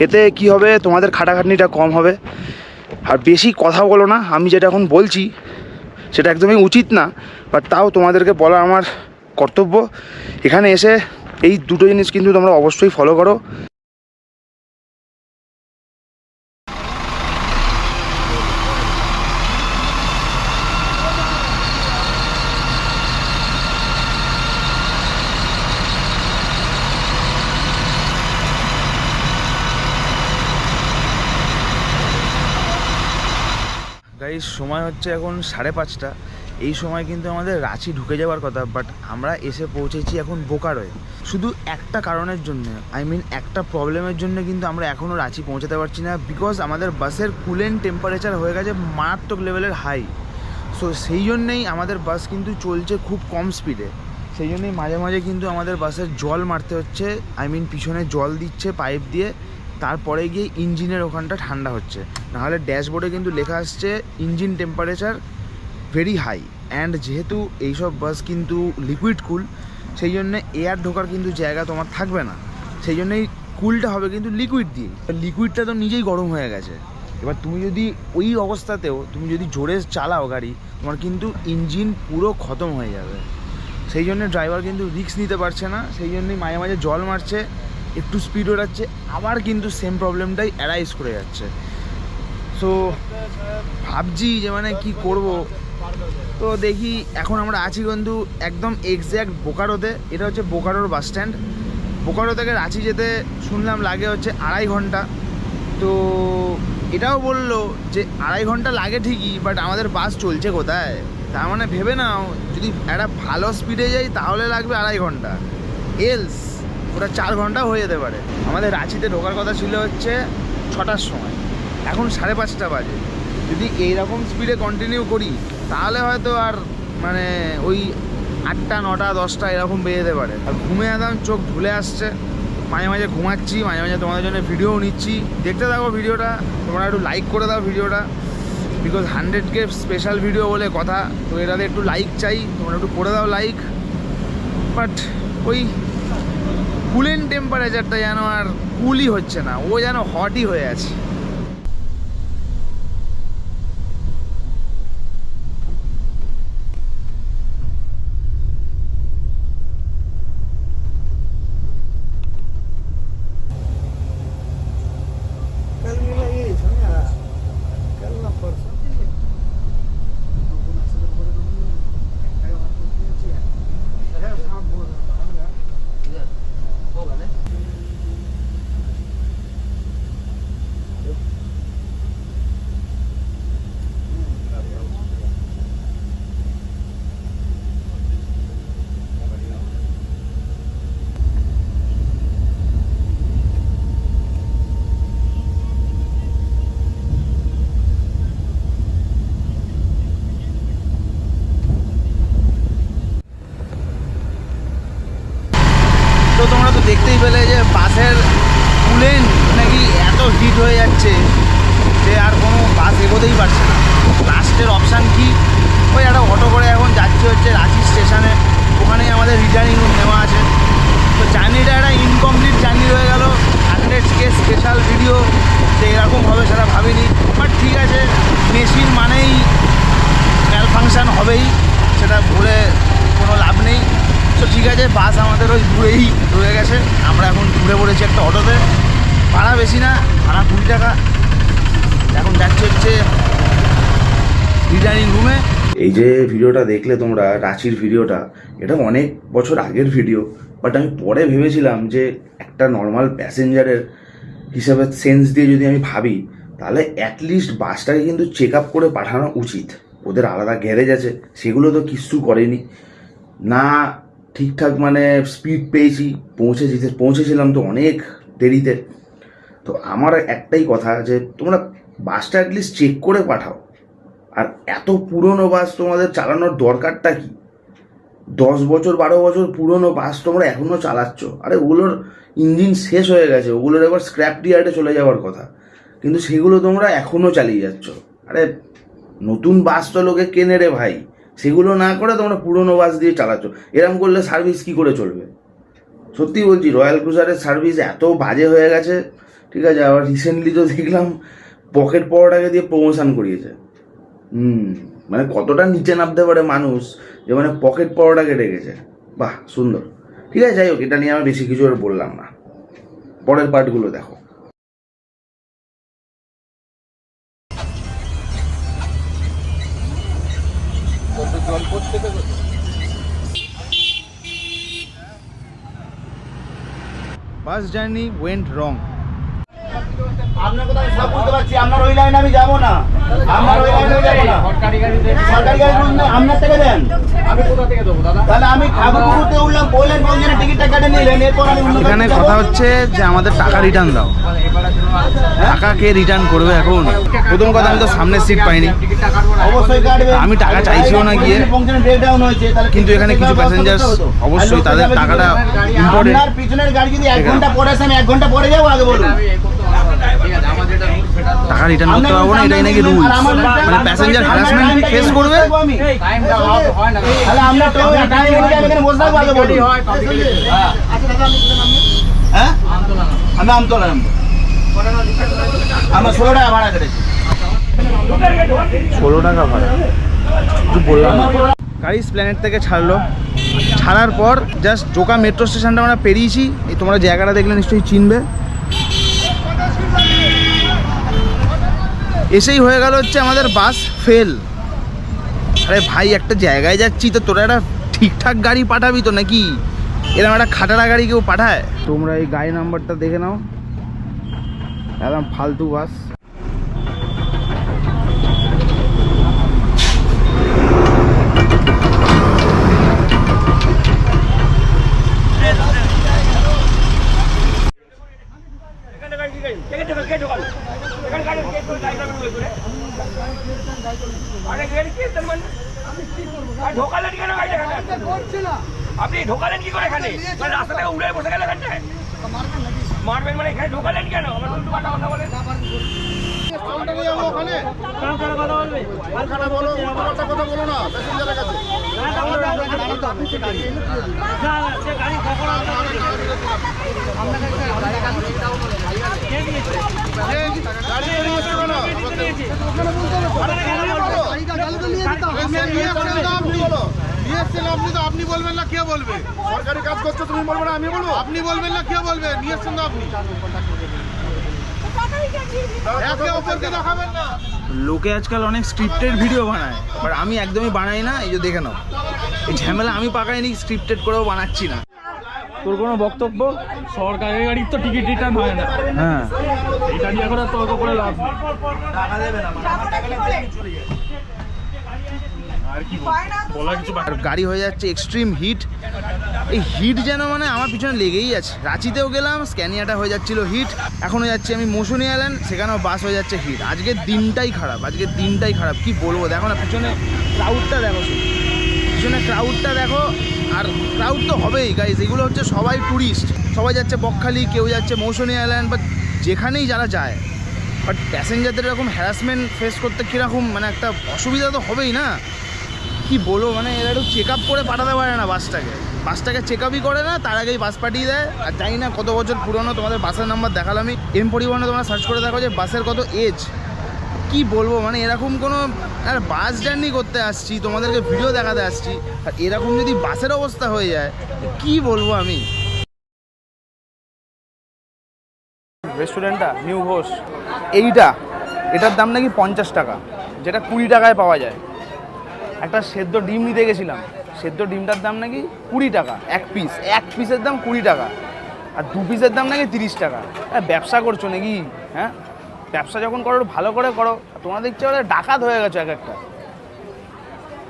এতে কি হবে, তোমাদের খাটাখাটনিটা কম হবে। আর বেশি কথা বলো না, আমি যেটা এখন বলছি সেটা একদমই উচিত না, বাট তাও তোমাদেরকে বলা আমার কর্তব্য। এখানে এসে এই দুটো জিনিস কিন্তু তোমরা অবশ্যই ফলো করো। গাইস, সময় হচ্ছে এখন 5:30। এই সময় কিন্তু আমাদের রাঁচি ঢুকে যাওয়ার কথা, বাট আমরা এসে পৌঁছেছি এখন বোকারোয়। শুধু একটা কারণের জন্য, আই মিন একটা প্রবলেমের জন্য কিন্তু আমরা এখনও রাঁচি পৌঁছাতে পারছি না, বিকজ আমাদের বাসের কুলেন্ট টেম্পারেচার হয়ে গেছে মারাত্মক লেভেলের হাই। সো সেই জন্যেই আমাদের বাস কিন্তু চলছে খুব কম স্পিডে। সেই জন্যই মাঝে মাঝে কিন্তু আমাদের বাসের জল মারতে হচ্ছে, আই মিন পিছনে জল দিচ্ছে পাইপ দিয়ে, তারপরে গিয়ে ইঞ্জিনের ওখানটা ঠান্ডা হচ্ছে, নাহলে ড্যাশবোর্ডে কিন্তু লেখা আসছে engine temperature very high. And যেহেতু এইসব বাস কিন্তু লিকুইড কুল, সেই জন্যে এয়ার ঢোকার কিন্তু জায়গা তোমার থাকবে না, সেই জন্যই কুলটা হবে কিন্তু লিকুইড দিয়ে। লিকুইডটা তো নিজেই গরম হয়ে গেছে, এবার তুমি যদি ওই অবস্থাতেও তুমি যদি জোরে চালাও গাড়ি, তোমার কিন্তু ইঞ্জিন পুরো খতম হয়ে যাবে। সেই জন্য ড্রাইভার কিন্তু রিস্ক নিতে পারছে না, সেই জন্যই মাঝে মাঝে জল মারছে, একটু স্পিড ওঠাচ্ছে, আবার কিন্তু সেম প্রবলেমটাই অ্যারাইজ করে যাচ্ছে। সো ভাবছি যে মানে কি করব। তো দেখি, এখন আমরা আছি কিন্তু একদম এক্স্যাক্ট বোকারোতে। এটা হচ্ছে বোকারোর বাস স্ট্যান্ড। বোকারো থেকে রাঁচি যেতে শুনলাম লাগে হচ্ছে 2.5 ঘন্টা। তো এটাও বললো যে 2.5 ঘন্টা লাগে ঠিকই, বাট আমাদের বাস চলছে কোথায়? তার মানে ভেবে নাও, যদি একটা ভালো স্পিডে যাই তাহলে লাগবে 2.5 ঘন্টা, এলস ওটা 4 ঘন্টা হয়ে যেতে পারে। আমাদের রাঁচিতে ঢোকার কথা ছিল হচ্ছে 6টার সময়, এখন 5:30 বাজে। যদি এইরকম স্পিডে কন্টিনিউ করি তাহলে হয়তো আর মানে ওই 8টা 9টা 10টা এরকম বেজে যেতে পারে। আর ঘুমে একদম চোখ ঢুলে আসছে, মাঝে মাঝে ঘুমাচ্ছি, মাঝে মাঝে তোমাদের জন্য ভিডিও নিচ্ছি। দেখতে থাকো ভিডিওটা, তোমরা একটু লাইক করে দাও ভিডিওটা, বিকজ 100K স্পেশাল ভিডিও বলে কথা, তো এটাতে একটু লাইক চাই, তোমরা একটু করে দাও লাইক। বাট ওই কুলিং টেম্পারেচারটা যেন আর কুলই হচ্ছে না, ও যেন হটই হয়ে আছে। তো তোমরা তো দেখতেই পেলে যে বাসের কুলেন নাকি এত হিট হয়ে যাচ্ছে যে আর কোনো বাস এগোতেই পারছে না। লাস্টের অপশান কি, ওই একটা অটো করে এখন যাচ্ছি হচ্ছে রাঁচি স্টেশনে, ওখানেই আমাদের রিটার্নিং রুম নেওয়া আছে। তো জার্নিটা একটা ইনকমপ্লিট জার্নি হয়ে গেল। 100K স্পেশাল ভিডিও যে এরকম হবে সেটা ভাবিনি, বাট ঠিক আছে, মেশিন মানেই ম্যাল ফাংশান হবেই, সেটা বলে কোনো লাভ নেই। তো ঠিক আছে, বাস আমাদের ওই দূরেই রয়ে গেছে, আমরা এখন ঘুরে পড়েছি একটা অটোতে, ভাড়া বেশি না, ভাড়া 20 টাকা। এখন যাচ্ছি হচ্ছে রিটার্নিং রুমে। এই যে ভিডিওটা দেখলে তোমরা, রাঁচির ভিডিওটা, এটা অনেক বছর আগের ভিডিও, বাট আমি পরে ভেবেছিলাম যে একটা নর্মাল প্যাসেঞ্জারের হিসাবে সেন্স দিয়ে যদি আমি ভাবি, তাহলে অ্যাটলিস্ট বাসটাকে কিন্তু চেক আপ করে পাঠানো উচিত। ওদের আলাদা গ্যারেজ আছে, সেগুলো তো কিছু করেনি না, ঠিকঠাক মানে স্পিড পেয়েছি, পৌঁছেছিলাম তো অনেক দেরিতে। তো আমার একটাই কথা যে তোমরা বাসটা অ্যাটলিস্ট চেক করে পাঠাও। আর এত পুরনো বাস তোমাদের চালানোর দরকারটা কি? 10 বছর 12 বছর পুরনো বাস তোমরা এখনও চালাচ্ছ, আরে ওগুলোর ইঞ্জিন শেষ হয়ে গেছে, ওগুলোর এবার স্ক্র্যাপ ইয়ার্ডে চলে যাওয়ার কথা, কিন্তু সেগুলো তোমরা এখনও চালিয়ে যাচ্ছ। আরে নতুন বাস তো লোকে কেনে রে ভাই, সেগুলো না করে তোমরা পুরনো বাস দিয়ে চালাচ্ছ। এরকম করলে সার্ভিস কি করে চলবে? সত্যি বলছি, রয়্যাল ক্রুজারের সার্ভিস এত বাজে হয়ে গেছে। ঠিক আছে, আবার রিসেন্টলি তো দেখলাম পকেট পরোটাকে দিয়ে প্রমোশন করিয়েছে। মানে কতটা নিচে নামতে পারে মানুষ, যে মানে পকেট পরোটাকে ডেকেছে। বাহ, সুন্দর। ঠিক আছে, যাই হোক, এটা নিয়ে আমি বেশি কিছু আর বললাম না, পরের পার্টগুলো দেখো। বাস জার্নি ওয়েন্ট রং। আপনার কথা আমি সব বুঝতে পারছি, আপনার ওই লাইনে আমি যাবো না, আমার ওই লাইনে যাবো না। সরকারি গাড়ি বুঝলে আপনার থেকে দেন, আমি কোথা থেকে দেবো দাদা? তাহলে আমি ঠাকুরপুকুরতে উঠলাম, বললেন বলছেন টিকিটটা কেটে নিলেন, এরপর আমি অন্য এখানে কথা হচ্ছে যে আমাদের টাকা রিটার্ন দাও। টাকা কে রিটার্ন করবে এখন? প্রথম কথা, আমি তো সামনের সিট পাইনি, অবশ্যই কাটবে। আমি টাকা চাইছিও না গিয়ে, ব্রেকডাউন হয়েছে, তাহলে কিন্তু এখানে কিছু প্যাসেঞ্জার অবশ্যই তাদের টাকাটা ইম্পর্টেন্ট। আপনার পিছনের গাড়ি যদি 1 ঘন্টা পরে আসে, আমি 1 ঘন্টা পরে যাবো, আগে বলুন। টাকা রিটার্ন করতে পারবো না, এটাই নাকি রুল। মানে প্যাসেঞ্জার হ্যারাসমেন্ট ফেস করবে। হ্যাঁ আমি আমতলা নামবো, আমরা 16 টাকা ভাড়া করেছি। 16 টাকা ভাড়া কিছু বললাম না। গাড়ি স্প্ল্যানেড থেকে ছাড়লো, ছাড়ার পর জাস্ট জোকা মেট্রো স্টেশনটা আমরা পেরিয়েছি। এই তোমরা জায়গাটা দেখলে নিশ্চয়ই চিনবে। এসেই হয়ে গেল হচ্ছে আমাদের বাস ফেল। আরে ভাই, একটা জায়গায় যাচ্ছি তো তোরা একটা ঠিকঠাক গাড়ি পাঠাবি তো নাকি? এরকম একটা খাটারা গাড়ি কেউ পাঠায়? তোমরা এই গাড়ি নাম্বারটা দেখে নাও, একদম ফালতু বাস। আপনি ঢোকালেন কি করে এখানে? রাস্তা থেকে উড়ে বসে গেলেন এখানটায়, মারবেন মানে এখানে ঢোকালেন কেন? আমার উল্টো পাল্টা কথা বলেন। আপনি বলবেন না কে বলবে? সরকারি কাজ করছো তুমি বলবে না আমি বলবো? আপনি বলবেন না কে বলবে? নিয়ে এসছেন না আপনি, একে অপরকে দেখাবেন না। লোকে আজকাল অনেক স্ক্রিপ্টেড ভিডিও বানায়, বাট আমি একদমই বানাই না। এই যে দেখে নাও, এই ঝামেলা আমি পাকাইনি, স্ক্রিপ্টেড করেও বানাচ্ছি না। তোর কোনো বক্তব্য? সরকারের গাড়ির তো টিকিট রিটার্ন হয় না, হ্যাঁ, এটা নিয়ে এখন আর তর্ক করে লাভ নেই। আর কি বলা কিছু আর গাড়ি হয়ে যাচ্ছে এক্সট্রিম হিট। এই হিট যেন মানে আমার পিছনে লেগেই আছে। রাঁচিতেও গেলাম, স্ক্যানিয়াটা হয়ে যাচ্ছিল হিট। এখনও যাচ্ছি আমি মৌসুমী আইল্যান্ড, সেখানেও বাস হয়ে যাচ্ছে হিট। আজকের দিনটাই খারাপ, আজকের দিনটাই খারাপ। কি বলবো, দেখো না পিছনে ক্রাউডটা দেখো, শুধু পিছনে ক্রাউডটা দেখো। আর ক্রাউড তো হবেই গাইজ, এগুলো হচ্ছে সবাই ট্যুরিস্ট, সবাই যাচ্ছে বকখালি, কেউ যাচ্ছে মৌসুমী আইল্যান্ড, বা যেখানেই যারা যায়। বাট প্যাসেঞ্জারদের এরকম হ্যারাসমেন্ট ফেস করতে কীরকম মানে একটা অসুবিধা তো হবেই না। কি বলবো, মানে এরা একটু চেক আপ করে পাঠাতে পারে না বাসটাকে চেক আপই করে না, তার আগেই বাস পাঠিয়ে দেয়। আর জানি না কত বছর পুরনো, তোমাদের বাসের নাম্বার দেখালাম আমি। এম পরিবহনে তোমরা সার্চ করে দেখো যে বাসের কত এজ। কি বলবো, মানে এরকম কোনো আর বাস জার্নি করতে আসছি, তোমাদেরকে ভিডিও দেখাতে আসছি, আর এরকম যদি বাসের অবস্থা হয়ে যায়, কি বলবো আমি। রেস্টুরেন্টটা নিউ ঘোষ, এটার দাম নাকি 50 টাকা, যেটা 20 টাকায় পাওয়া যায়। একটা সেদ্ধ ডিম নিতে গেছিলাম, সেদ্ধ ডিমটার দাম নাকি 20 টাকা এক পিসের দাম 20 টাকা, আর 2 পিসের দাম নাকি 30 টাকা। ব্যবসা করছো নাকি? হ্যাঁ, ব্যবসা যখন করো ভালো করে করো। তোমরা দেখছো ডাকাত হয়ে গেছো এক একটা।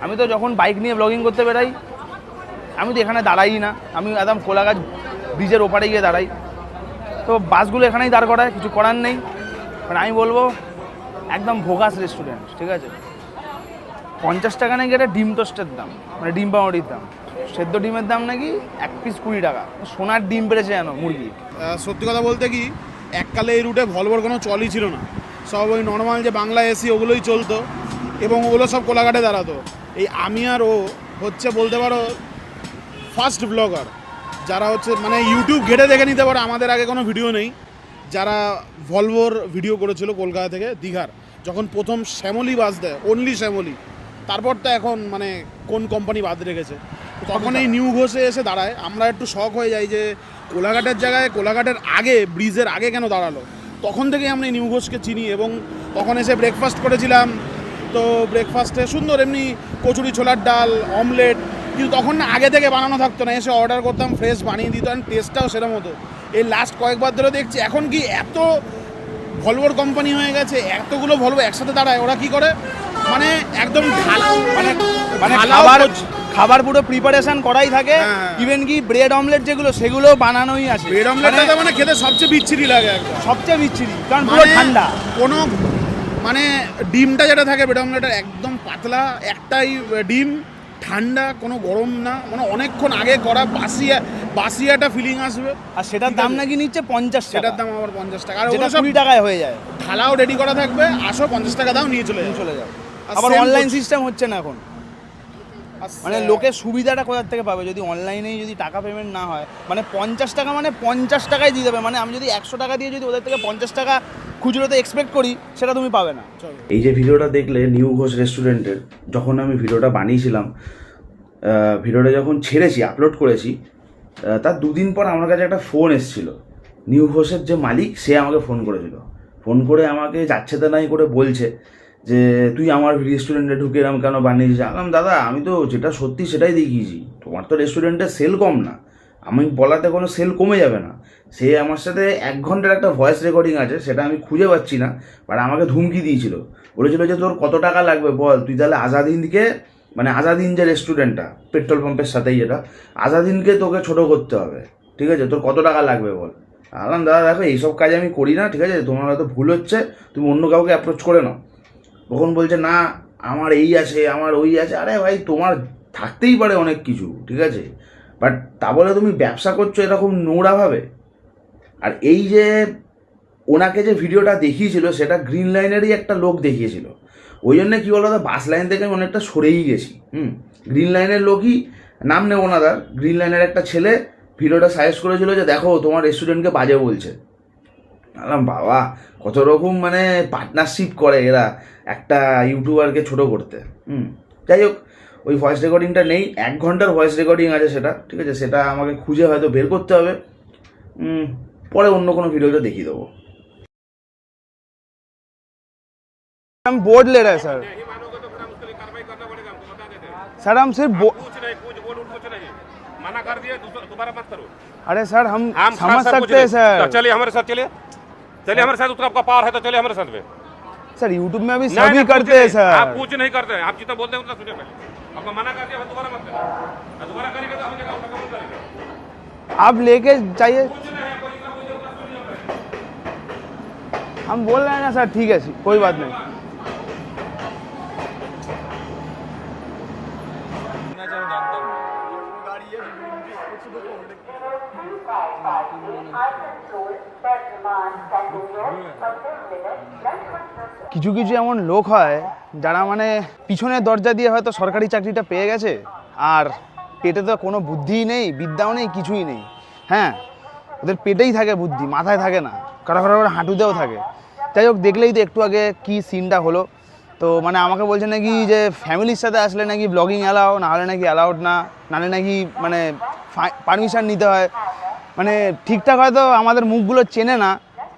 আমি তো যখন বাইক নিয়ে ব্লগিং করতে বেরাই, আমি তো এখানে দাঁড়াই না, আমি একদম কোলাগাছ ব্রিজের ওপারে গিয়ে দাঁড়াই। তো বাসগুলো এখানেই দাঁড় করায়, কিছু করার নেই। মানে আমি বলবো একদম ভোগাস রেস্টুরেন্ট, ঠিক আছে। 50 টাকা নাকি একটা ডিম টোস্টের দাম, মানে ডিম পাউরির দাম। সেদ্ধ ডিমের দাম নাকি 1 পিস 20 টাকা। সোনার ডিম পেড়েছে যেন মুরগি। সত্যি কথা বলতে কি, এককালে এই রুটে ভলভোর কোনো চলই ছিল না, সব ওই নর্মাল যে বাংলা এসি ওগুলোই চলতো, এবং ওগুলো সব কোলাঘাটে দাঁড়াতো। এই আমি আর ও হচ্ছে বলতে পারো ফার্স্ট ব্লগার যারা হচ্ছে মানে ইউটিউব ঘেটে দেখে নিতে পারো, আমাদের আগে কোনো ভিডিও নেই, যারা ভলভোর ভিডিও করেছিল কলকাতা থেকে দীঘার, যখন প্রথম শ্যামলী বাস দেয়, অনলি শ্যামলী। তারপর তো এখন মানে কোন কোম্পানি বাদ রেখেছে, তখন এই নিউ ঘোষে এসে দাঁড়ায়। আমরা একটু শক হয়ে যাই যে কোলাঘাটের জায়গায়, কোলাঘাটের আগে, ব্রিজের আগে কেন দাঁড়ালো। তখন থেকেই আমরা এই নিউ ঘোষকে চিনি, এবং তখন এসে ব্রেকফাস্ট করেছিলাম। তো ব্রেকফাস্টে সুন্দর এমনি কচুরি, ছোলার ডাল, অমলেট, কিন্তু তখন না আগে থেকে বানানো থাকতো না, এসে অর্ডার করতাম, ফ্রেশ বানিয়ে দিত, আর টেস্টটাও সেরকম হতো। এই লাস্ট কয়েকবার ধরে দেখছি এখন কি এত ভলভোর কোম্পানি হয়ে গেছে, এতগুলো ভলভো একসাথে দাঁড়ায়, ওরা কি করে মানে একদম খাবার পুরো প্রিপারেশন করাই থাকে। ইভেন কি ব্রেড অমলেট যেগুলো, সেগুলো বানানোই আছে। ব্রেড অমলেটটা মানে খেতে সবচেয়ে বিচ্ছিরি লাগে একদম, সবচেয়ে বিচ্ছিরি, কারণ পুরো ঠান্ডা। কোনো মানে ডিমটা যেটা থাকে ব্রেড অমলেটের একদম পাতলা, একটাই ডিম, ঠান্ডা, কোনো গরম না, মানে অনেকক্ষণ আগে করা বাসি বাসি একটা ফিলিং আসবে। আর সেটার দাম নাকি নিচ্ছে 50 টাকা, সেটার দাম আবার 50 টাকা, আর যেটা ওগুলো সব 20 টাকায় হয়ে যায়। থালাও রেডি করা থাকবে, আসো 50 টাকা দাও নিয়ে চলে যাও। আর আবার same অনলাইন করছে। সিস্টেম হচ্ছে না এখন, মানে লোকের সুবিধাটা কোথা থেকে পাবে যদি অনলাইনেই যদি টাকা পেমেন্ট না হয়? মানে 50 টাকা মানে 50 টাকায় দিয়ে দেবে, মানে আমি যদি 100 টাকা দিয়ে যদি ওদের থেকে 50 টাকা খুচরোতে এক্সপেক্ট করি সেটা তুমি পাবে না। এই যে ভিডিওটা দেখলে নিউ ঘোষ রেস্টুরেন্টের, যখন আমি ভিডিওটা বানিয়েছিলাম, ভিডিওটা যখন ছেড়েছি, আপলোড করেছি, তার দুদিন পর আমার কাছে একটা ফোন এসেছিল। নিউ ঘোষের যে মালিক সে আমাকে ফোন করেছিল, ফোন করে আমাকে যাচ্ছে তা নাই করে বলছে যে তুই আমার রেস্টুরেন্টে ঢুকে এরম কেন বানিয়েছিস? আলাম দাদা আমি তো যেটা সত্যি সেটাই দেখিয়েছি, তোমার তো রেস্টুরেন্টে সেল কম না, আমি বলাতে কোনো সেল কমে যাবে না। সে আমার সাথে 1 ঘন্টার একটা ভয়েস রেকর্ডিং আছে, সেটা আমি খুঁজে পাচ্ছি না, বাট আমাকে ধুমকি দিয়েছিল, বলেছিল যে তোর কত টাকা লাগবে বল, তুই তাহলে আজাদিনকে, মানে আজাদিন যে রেস্টুরেন্টটা পেট্রোল পাম্পের সাথেই যেটা, আজাদিনকে তোকে ছোটো করতে হবে, ঠিক আছে, তোর কত টাকা লাগবে বল। আলাম দাদা দেখো এইসব কাজ আমি করি না, ঠিক আছে, তোমার হয়তো ভুল হচ্ছে, তুমি অন্য কাউকে অ্যাপ্রোচ করে নাও। তখন বলছে না আমার এই আছে, আমার ওই আছে। আরে ভাই তোমার থাকতেই পারে অনেক কিছু, ঠিক আছে, বাট তা বলে তুমি ব্যবসা করছো এরকম নোংরাভাবে। আর এই যে ওনাকে যে ভিডিওটা দেখিয়েছিল সেটা গ্রিন লাইনেরই একটা লোক দেখিয়েছিল, ওই জন্য কী বলো বাস লাইন থেকে আমি অনেকটা সরেই গেছি। গ্রিন লাইনের লোকই, নাম নেব না তার, গ্রিন লাইনের একটা ছেলে ভিডিওটা সাজেস্ট করেছিল যে দেখো তোমার রেস্টুরেন্টকে বাজে বলছে। বললাম বাবা কত রকম মানে পার্টনারশিপ করে এরা একটা ইউটিউবারকে ছোট করতে। যাই হোক, ওই ভয়েস রেকর্ডিংটা নেই, 1 ঘন্টার ভয়েস রেকর্ডিং আছে সেটা, ঠিক আছে, সেটা আমাকে খুঁজে হয়তো বের করতে হবে, পরে অন্য কোনো ভিডিওটা দেখিয়ে দেবো। हम बोर्ड ले रहे हैं सर। सर हम सिर्फ मना कर दिया, दोबारा मत करो। अरे सर हम हम समझ सब सकते हैं कुछ- सर। तो चलिए हमारे साथ, चलिए हमारे साथ, उतना आपका पावर है तो चलिए हमारे साथ में। सर यूट्यूब में अभी नहीं, सभी नहीं, करते कुछ हैं नहीं। आप सर। कुछ नहीं करते हैं, आप जितना बोलते हैं उतना सुनिए पहले। आपको मना कर दिया, दोबारा मत करें, दोबारा करेंगे तो हम क्या करेंगे? आप लेके चाहिए, हम बोल रहे हैं ना सर, ठीक है कोई बात नहीं। কিছু কিছু এমন লোক হয় যারা মানে পিছনের দরজা দিয়ে হয়তো সরকারি চাকরিটা পেয়ে গেছে, আর পেটে তো কোনো বুদ্ধিই নেই, বিদ্যাও নেই, কিছুই নেই। হ্যাঁ, ওদের পেটেই থাকে বুদ্ধি, মাথায় থাকে না, কারো কারো হাঁটুতেও থাকে। যাই হোক, দেখলেই তো একটু আগে কি সিনটা হলো। তো মানে আমাকে বলছে নাকি যে ফ্যামিলির সাথে আসলে নাকি ব্লগিং অ্যালাউ, না হলে নাকি অ্যালাউড না, নাহলে নাকি মানে পারমিশন নিতে হয়। মানে ঠিকঠাক হয়তো আমাদের মুখগুলো চেনে না,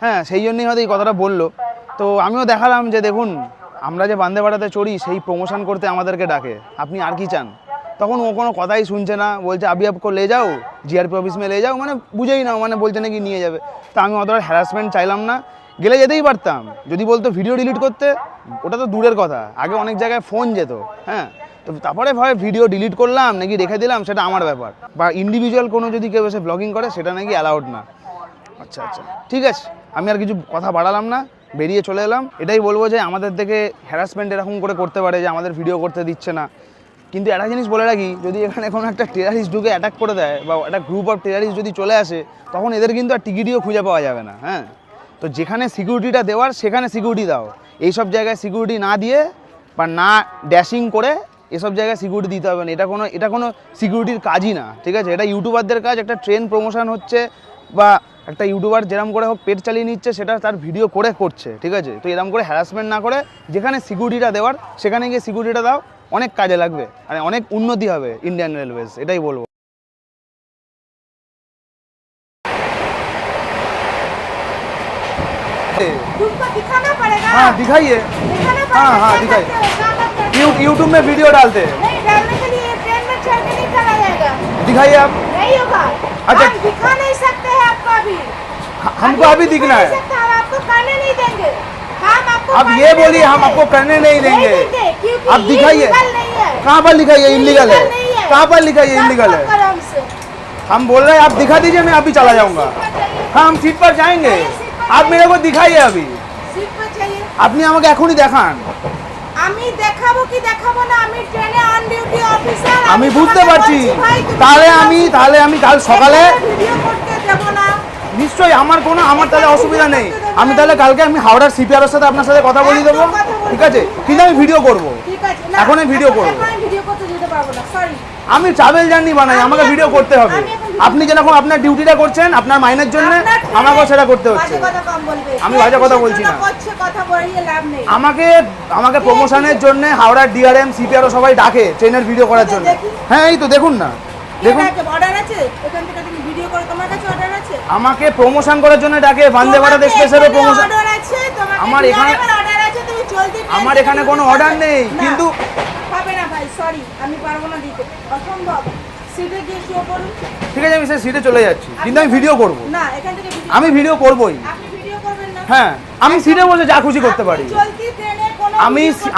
হ্যাঁ, সেই জন্যই হয়তো এই কথাটা বললো। তো আমিও দেখালাম যে দেখুন আমরা যে বান্দে ভাড়াতে চড়ি সেই প্রমোশন করতে আমাদেরকে ডাকে, আপনি আর কি চান। তখন ও কোনো কথাই শুনছে না, বলছে আবি আপকো লে যাও, জিআরপি অফিস মে লে যাও, মানে বুঝেই না, মানে বলছে নাকি নিয়ে যাবে। তো আমি অতটা হ্যারাসমেন্ট চাইলাম না, গেলে যেতেই পারতাম। যদি বলতো ভিডিও ডিলিট করতে, ওটা তো দূরের কথা, আগে অনেক জায়গায় ফোন যেত। হ্যাঁ, তো তারপরে ভাবে ভিডিও ডিলিট করলাম নাকি রেখে দিলাম সেটা আমার ব্যাপার, বা ইন্ডিভিজুয়াল কোনো যদি কেউ এসে ব্লগিং করে সেটা নাকি অ্যালাউড না। আচ্ছা আচ্ছা ঠিক আছে, আমি আর কিছু কথা বাড়ালাম না, বেরিয়ে চলে এলাম। এটাই বলবো যে আমাদের থেকে হ্যারাসমেন্ট এরকম করে করতে পারে যে আমাদের ভিডিও করতে দিচ্ছে না। কিন্তু একটা জিনিস বলে রাখি, যদি এখানে কোনো একটা টেরারিস্ট ঢুকে অ্যাটাক করে দেয় বা একটা গ্রুপ অফ টেরারিস্ট যদি চলে আসে, তখন এদের কিন্তু আর টিকিটিও খুঁজে পাওয়া যাবে না। হ্যাঁ, তো যেখানে সিকিউরিটিটা দেওয়ার সেখানে সিকিউরিটি দাও, এইসব জায়গায় সিকিউরিটি না দিয়ে বা না ড্যাশিং করে এসব জায়গায় সিকিউরিটি দিতে হবে না। এটা কোনো সিকিউরিটির কাজই না, ঠিক আছে। এটা ইউটিউবারদের কাজ, একটা ট্রেন প্রমোশন হচ্ছে বা একটা ইউটিউবার যেরকম করে হোক পেট চালিয়ে নিচ্ছে, সেটা তার ভিডিও করে করছে, ঠিক আছে। তো এরকম করে হ্যারাসমেন্ট না করে যেখানে সিকিউরিটিটা দেওয়ার সেখানে গিয়ে সিকিউরিটিটা দাও, অনেক কাজে লাগবে, আর অনেক উন্নতি হবে ইন্ডিয়ান রেলওয়েজ, এটাই বলবো। तुमको दिखाना पड़ेगा। हाँ दिखाइए, दिखाना हाँ पड़ेगा। हाँ क्या दिखाइए, करते हो? काम आप करते हो? यूट्यूब में वीडियो डालते हैं, नहीं डालने के लिए ट्रेन में चढ़ के नहीं चला जाएगा, दिखाइए आप। नहीं होगा। अच्छा। हम दिखा नहीं सकते हैं आपको अभी, हमको अभी दिखा दिखना नहीं है। सकते, हम आपको करने नहीं देंगे, हम आपको आप करने ये नहीं बोलिए हम देंगे। आपको करने नहीं देंगे, क्योंकि आप ये दिखाइए। illegal नहीं है। कहाँ पर लिखा है ये इलीगल है? illegal नहीं है। कहाँ पर लिखा है ये सब इलीगल मत है? करो हमसे। हम बोल रहे हैं आप दिखा दीजिए, मैं अभी चला जाऊंगा। सीट पर चाहिए। हाँ हम सीट पर जाएंगे, आप मेरे को दिखाइए अभी, सीट पर चाहिए। আপনি আমাকে এখনই দেখান। আমি দেখাবো দেখাবো কি দেখাবো না, আমি ট্রেনে অন ডিউটি অফিসার। আমি বুঝতে পারছি, তাহলে আমি কাল সকালে ভিডিও করতে দেব না। নিশ্চয়ই আমার তাহলে অসুবিধা নেই। আমি তাহলে কালকে আমি হাওড়ার সিপিআর এর সাথে আপনার সাথে কথা বলিয়ে দেবো, ঠিক আছে? কিন্তু আমি ভিডিও করব, ঠিক আছে, না, এখন আমি ভিডিও করব। এখন আমি ভিডিও করতে যেতে পারবো না, সরি। আমি ট্রাভেল জার্নি বানাই, আমাকে ভিডিও করতে হবে। আপনি যেরকম আপনার ডিউটিটা করছেন আপনার মাইনের জন্য, আমাকেও সেটা করতে হচ্ছে। বাজে কথা কম বলবে। আমি বাজে কথা বলছি না। করছে, কথা বলিয়ে লাভ নেই। আমাকে প্রমোশনের জন্য হাওড়ার ডিআরএম সিপিআরও সবাই ডাকে ট্রেনের ভিডিও করার জন্য। হ্যাঁ এই তো দেখুন না, দেখুন অর্ডার আছে এখান থেকে, তুমি ভিডিও করো, তোমার কাছে অর্ডার আছে? আমাকে প্রমোশন করার জন্য ডাকে, বন্দে ভারত এক্সপ্রেসেরও প্রমোশন। অর্ডার আছে তোমার? আমার এখানে অর্ডার আছে, তুমি জলদি। আমার এখানে কোনো অর্ডার নেই, কিন্তু হবে না ভাই, সরি, আমি পারবো না দিতে, অসম্ভব। সিটে গিয়ে শো করুন। ঠিক আছে আমি সেই সিটে চলে যাচ্ছি, কিন্তু আমি ভিডিও করব। না, এখান থেকে ভিডিও আমি ভিডিও করবই। আপনি ভিডিও করবেন না? হ্যাঁ আমি সিটে বসে যা খুশি করতে পারি। জলদি ট্রেনে কোনো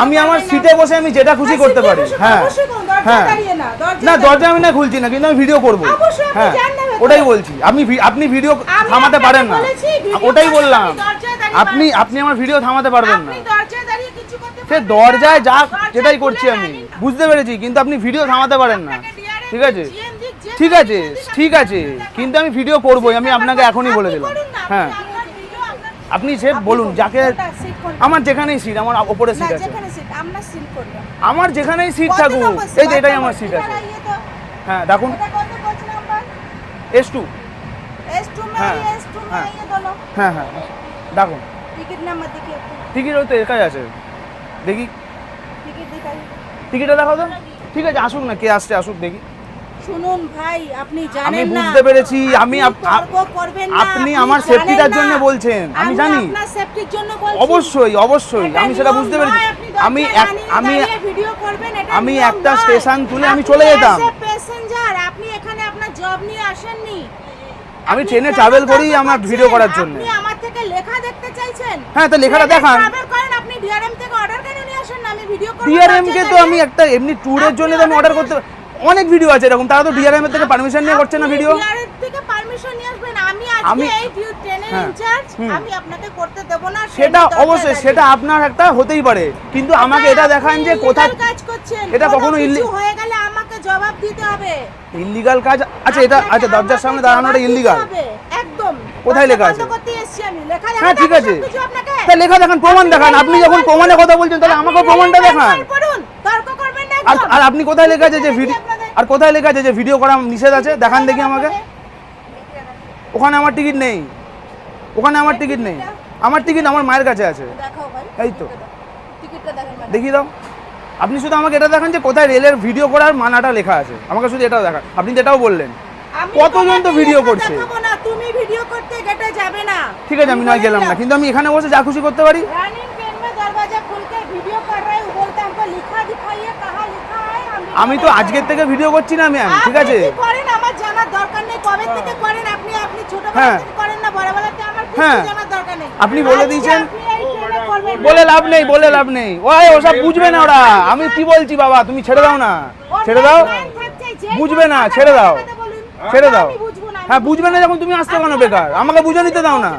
আমি আমার সিটে বসে আমি যেটা খুশি করতে পারি। হ্যাঁ হ্যাঁ না দরজা আমি না খুলছি না, কিন্তু আমি ভিডিও করব। হ্যাঁ ওটাই বলছি, আপনি ভিডিও থামাতে পারেন না, ওটাই বললাম। আপনি আমার ভিডিও থামাতে পারবেন না। সে দরজায় যা যেটাই করছি আমি বুঝতে পেরেছি, কিন্তু আপনি ভিডিও থামাতে পারেন না, ঠিক আছে? ঠিক আছে ঠিক আছে, কিন্তু আমি ভিডিও করবই, আমি আপনাকে এখনই বলে দিলাম। হ্যাঁ আপনি সে বলুন যাকে, আমার যেখানেই সিট, আমার ওপরে সিট আছে, আমার যেখানেই সিট থাকুক, এই যে এটাই আমার সিট আছে। হ্যাঁ দেখুন S2। হ্যাঁ হ্যাঁ হ্যাঁ হ্যাঁ দেখুন টিকিট ওই তো একাই আছে, দেখি টিকিটটা দেখাও তো। ঠিক আছে আসুক না, কে আসছে আসুক দেখি। শুনুন ভাই, আপনি জানেন আমি না, বুঝতে পেরেছি, তর্ক করবেন না, আপনি আমার সেফটিটার জন্য বলছেন, আমি জানি। আপনার সেফটির জন্য বলছি। অবশ্যই অবশ্যই আমি সেটা বুঝতে পেরেছি। আমি একটা স্টেশন তুলে আমি চলে যেতাম। প্যাসেঞ্জার, আপনি এখানে আপনার জব নিয়ে আসেননি। আমি ট্রেনে ট্রাভেল করি আমার ভিডিও করার জন্য। আপনি আমার থেকে লেখা দেখতে চাইছেন? হ্যাঁ তো লেখাটা দেখান। ট্রাভেল করেন, আপনি ডিআরএম থেকে অর্ডার কেন নিয়ে আসেন না? আমি ভিডিও করব। ডিআরএম কে তো আমি একটা এমনি ট্যুরের জন্য তো আমি অর্ডার করতে, অনেক ভিডিও আছে এরকম, তারা তো ডিআরএম এর থেকে পারমিশন নিয়ে করছে না ভিডিও। ডিআরএম থেকে পারমিশন নিয়ে আসবেন, আমি আজকে এই ট্রেনের ইনচার্জ, আমি আপনাকে করতে দেব না। সেটা অবশ্যই, সেটা আপনার একটা হতেই পারে, কিন্তু আমাকে এটা দেখান যে কোথায় কাজ করছেন। এটা কখনো কিছু হয়ে গেলে আমাকে জবাব দিতে হবে। ইল্লিগাল কাজ। আচ্ছা এটা আচ্ছা দরজার সামনে দাঁড়ানোটা ইল্লিগাল একদম। কোথায় লেখা আছে? বন্ধ করতে এসেছি আমি, লেখা দেখান। হ্যাঁ ঠিক আছে, তা লেখা দেখান, প্রমাণ দেখান। আপনি যখন প্রমাণের কথা বলছেন তাহলে আমাকে প্রমাণটা দেখান। তর্ক করবেন না। আর আপনি কোথায় লেখা আছে যে ভিডিও, আর কোথায় লেখা আছে যে ভিডিও করা নিষেধ আছে? দেখান দেখি আমাকে। ওখানে আমার টিকিট নেই, ওখানে আমার টিকিট নেই। আমার টিকিট আমার মায়ের কাছে আছে। দেখাও ভাই, এই তো টিকিটটা দেখেন। দেখি দাও। আপনি শুধু আমাকে এটা দেখান যে কোথায় রেলের ভিডিও করার মানাটা লেখা আছে, আমাকে শুধু এটাও দেখান। আপনি যেটাও বললেন কতজন তো ভিডিও করছে। তুমি ভিডিও করতে গেটে যাবে না। ঠিক আছে আমি নয় গেলাম না, কিন্তু আমি এখানে বসে যা খুশি করতে পারি। रनिंग ट्रेन में दरवाजा खोल के वीडियो कर रहे हो, बोलते हमको लिखा दिखाइए, कहाँ लिखा है? আমি তো আজকের থেকে ভিডিও করছি না ম্যাম, ঠিক আছে? আপনি কি করেন আমার জানার দরকার নেই, কবে থেকে করেন আপনি? আপনি ছোটবেলা হ্যাঁ। থেকে করেন না, বড়বেলাতে আমার হ্যাঁ। কিছু জানার দরকার নেই। আপনি বলে দিয়েছেন। আপনি এই ট্রেনে করবেন না। বলে লাভ নেই, বলে লাভ নেই। ওই ওসব বুঝবে না ওরা। আমি কি বলছি বাবা, তুমি ছেড়ে দাও না, ছেড়ে দাও। বুঝবে না, ছেড়ে দাও, ছেড়ে দাও। হ্যাঁ বুঝবে না যখন তুমি আসতে কেন বেকার? আমাকে বুঝে নিতে দাও না।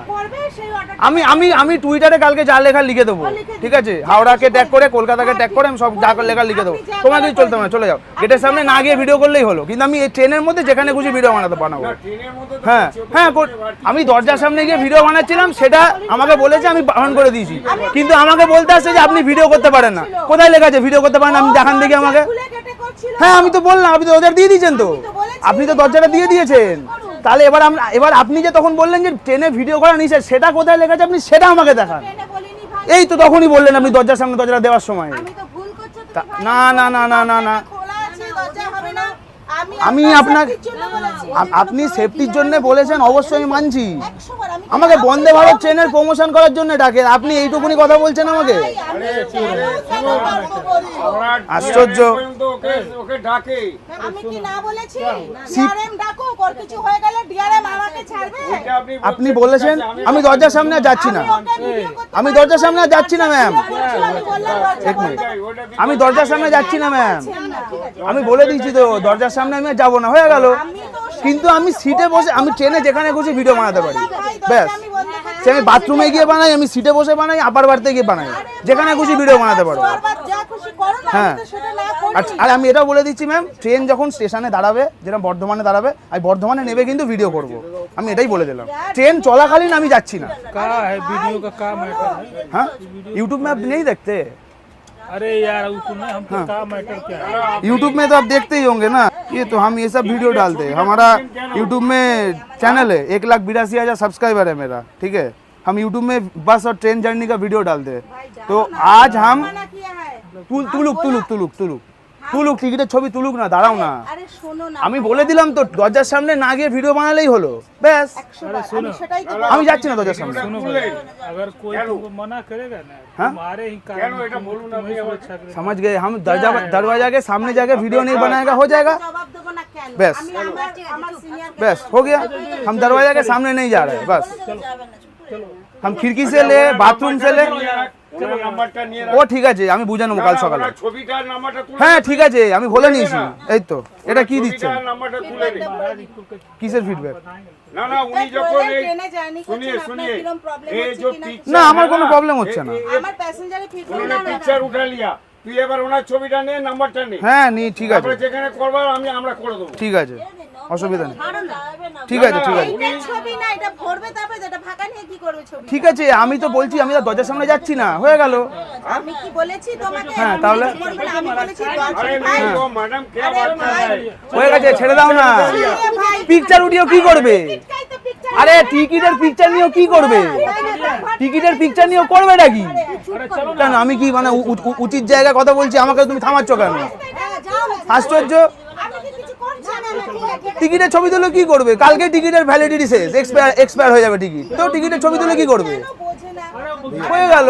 আমি টুইটারে কালকে যা লেখা লিখে দেবো, ঠিক আছে? হাওড়াকে ট্যাগ করে, কলকাতাকে ট্যাগ করে আমি সব যা লেখা লিখে দেবো। তোমার কিছু চলতে না, চলে যাও। গেটের সামনে না গিয়ে ভিডিও করলেই হলো, কিন্তু আমি এই ট্রেনের মধ্যে যেখানে খুশি ভিডিও বানাবো। হ্যাঁ হ্যাঁ আমি দরজার সামনে গিয়ে ভিডিও বানাচ্ছিলাম, সেটা আমাকে বলেছে, আমি বারণ করে দিয়েছি, কিন্তু আমাকে বলতে আসছে যে আপনি ভিডিও করতে পারেন না। কোথায় লেখা আছে ভিডিও করতে পারেন? আমি দেখান দেখি আমাকে। হ্যাঁ আমি তো বললাম, আপনি তো দরজা দিয়ে দিয়েছেন, তো আপনি তো দরজাটা দিয়ে দিয়েছেন। তাহলে এবার আপনি যে তখন বললেন যে ট্রেনে ভিডিও করা নিষেধ, সেটা কোথায় লেখা আছে আপনি সেটা আমাকে দেখান। এই তো তখনই বললেন আপনি দরজার সামনে দরজাটা দেওয়ার সময়। না না না না না না, আমি আপনি সেফটির জন্য বলেছেন, অবশ্যই আমি মানছি। আমাকে বন্দে ভারত ট্রেনের প্রমোশন করার জন্য ডাকে, আপনি এইটুকুনি কথা বলছেন আমাকে? আশ্চর্য। ওকে ডাকে। আমি কি না বলেছি? ডিআরএম ডাকুক, ওর কিছু হয়ে গেলে ডিআরএম আমাকে ছাড়বে। আপনি বলেছেন। আমি দরজার সামনে আর যাচ্ছি না, আমি দরজার সামনে আর যাচ্ছি না ম্যাম। এক মিনিট, আমি দরজার সামনে যাচ্ছি না ম্যাম, আমি বলে দিয়েছি তো দরজার সামনে আমি আর যাবো না, হয়ে গেল। কিন্তু আমি সিটে বসে, আমি ট্রেনে যেখানে খুশি ভিডিও বানাতে পারি, ব্যাস। সে আমি বাথরুমে গিয়ে বানাই, আমি সিটে বসে বানাই, আপার বাড়িতে গিয়ে বানাই, যেখানে খুশি ভিডিও বানাতে পারো। হ্যাঁ আমি তো সেটা না করি। আচ্ছা আর আমি এটাও বলে দিচ্ছি ম্যাম, ট্রেন যখন স্টেশনে দাঁড়াবে, যেরকম বর্ধমানে দাঁড়াবে, আমি বর্ধমানে নেবে কিন্তু ভিডিও করব, আমি এটাই বলে দিলাম। ট্রেন চলাকালীন আমি যাচ্ছি না। वीडियो का काम है हाँ यूट्यूब में आप नहीं देखते? अरे यार उसमें हमको काम मैटर क्या है यूट्यूब में तो आप देखते ही होंगे ना, ये तो हम ये सब वीडियो डालते हैं, हमारा यूट्यूब में चैनल है, 1,82,000 सब्सक्राइबर है मेरा, ठीक है। हम यूट्यूब में बस और ट्रेन जर्नी का वीडियो डालते हैं। तो आज हम मना किया है। তুলুক টিকিটের ছবি তুলুক না, দাঁড়াও না, আরে শোনো না, আমি বলে দিলাম তো দরজার সামনে না গিয়ে ভিডিও বানালেই হলো, ব্যাস। 100 বার, আমি সেটাই তো আমি যাচ্ছি না দরজার সামনে। अगर कोई तुमको मना करेगा ना हाँ? तुम्हारे ही कारण तुम्हें सुरक्षा करेगा। समझ गए, हम दरवाजा के सामने जाके वीडियो नहीं बनाएगा, हो जाएगा, জবাব দেবো না কেন? बस আমি আমার সিনিয়র बस हो गया। हम दरवाजा के सामने नहीं जा रहे, बस हम खिड़की से ले, बाथरूम से ले, ও ঠিক আছে, আমি বুঝে নেবো কাল সকালে। ছবিটার নাম্বারটা তুলে হ্যাঁ ঠিক আছে, আমি বলে নিয়েছি। এই তো এটা কি দিচ্ছেন, নাম্বারটা তুলে দিন। কিসের ফিডব্যাক? না না উনি যখন এই ট্রেনে জার্নি শুনিয়ে করছেন, আপনার শুনিয়ে কিরকম প্রবলেম এই হচ্ছে যে কিনা? পিকচার না আমার কোনো প্রবলেম হচ্ছে না। আমার প্যাসেঞ্জারে ফিট উনি পিকচার উঠে লিয়া, তুই এবার ওনার ছবিটা নিয়ে নাম্বারটা নে, হ্যাঁ নি ঠিক আছে, তারপরে যেখানে করবার আমরা করে দেবো। ঠিক আছে, অসুবিধা নেই, ঠিক আছে ঠিক আছে এইটা ছবি না, এটা ভরবে তারপরে এটা ফাঁকা নিয়ে কি করবে ছবি? ঠিক আছে, আমি তো বলছি আমি তো দরজার সামনে যাচ্ছি না, হয়ে গেল। আমি কি বলেছি তোমাকে? হ্যাঁ, তাহলে? আমি বলবো না, আমি বলেছি আরে ভাই, नहीं वो मैडम क्या अरे बात कर भाई। रहे हैं? হয়ে গেছে, ছেড়ে দাও না। ভাই, পিকচার উঠিও কি করবে? পিকচার তো পিকচার। আরে টিকিটের পিকচার নিয়েও কি করবে? টিকিটের পিকচার নিয়েও করবে নাকি? কেন আমি কি মানে উচিত জায়গায় কথা বলছি, আমাকে তুমি থামাচ্ছ কেন? আশ্চর্য, আমি কি কিছু করছি না? টিকিটের ছবি তুলে কি করবে? কালকে টিকিটের ভ্যালিডিটি শেষ, এক্সপায়ার হয়ে যাবে টিকিট, তো টিকিটের ছবি তুলে কি করবে? বোঝে না। হয়ে গেল।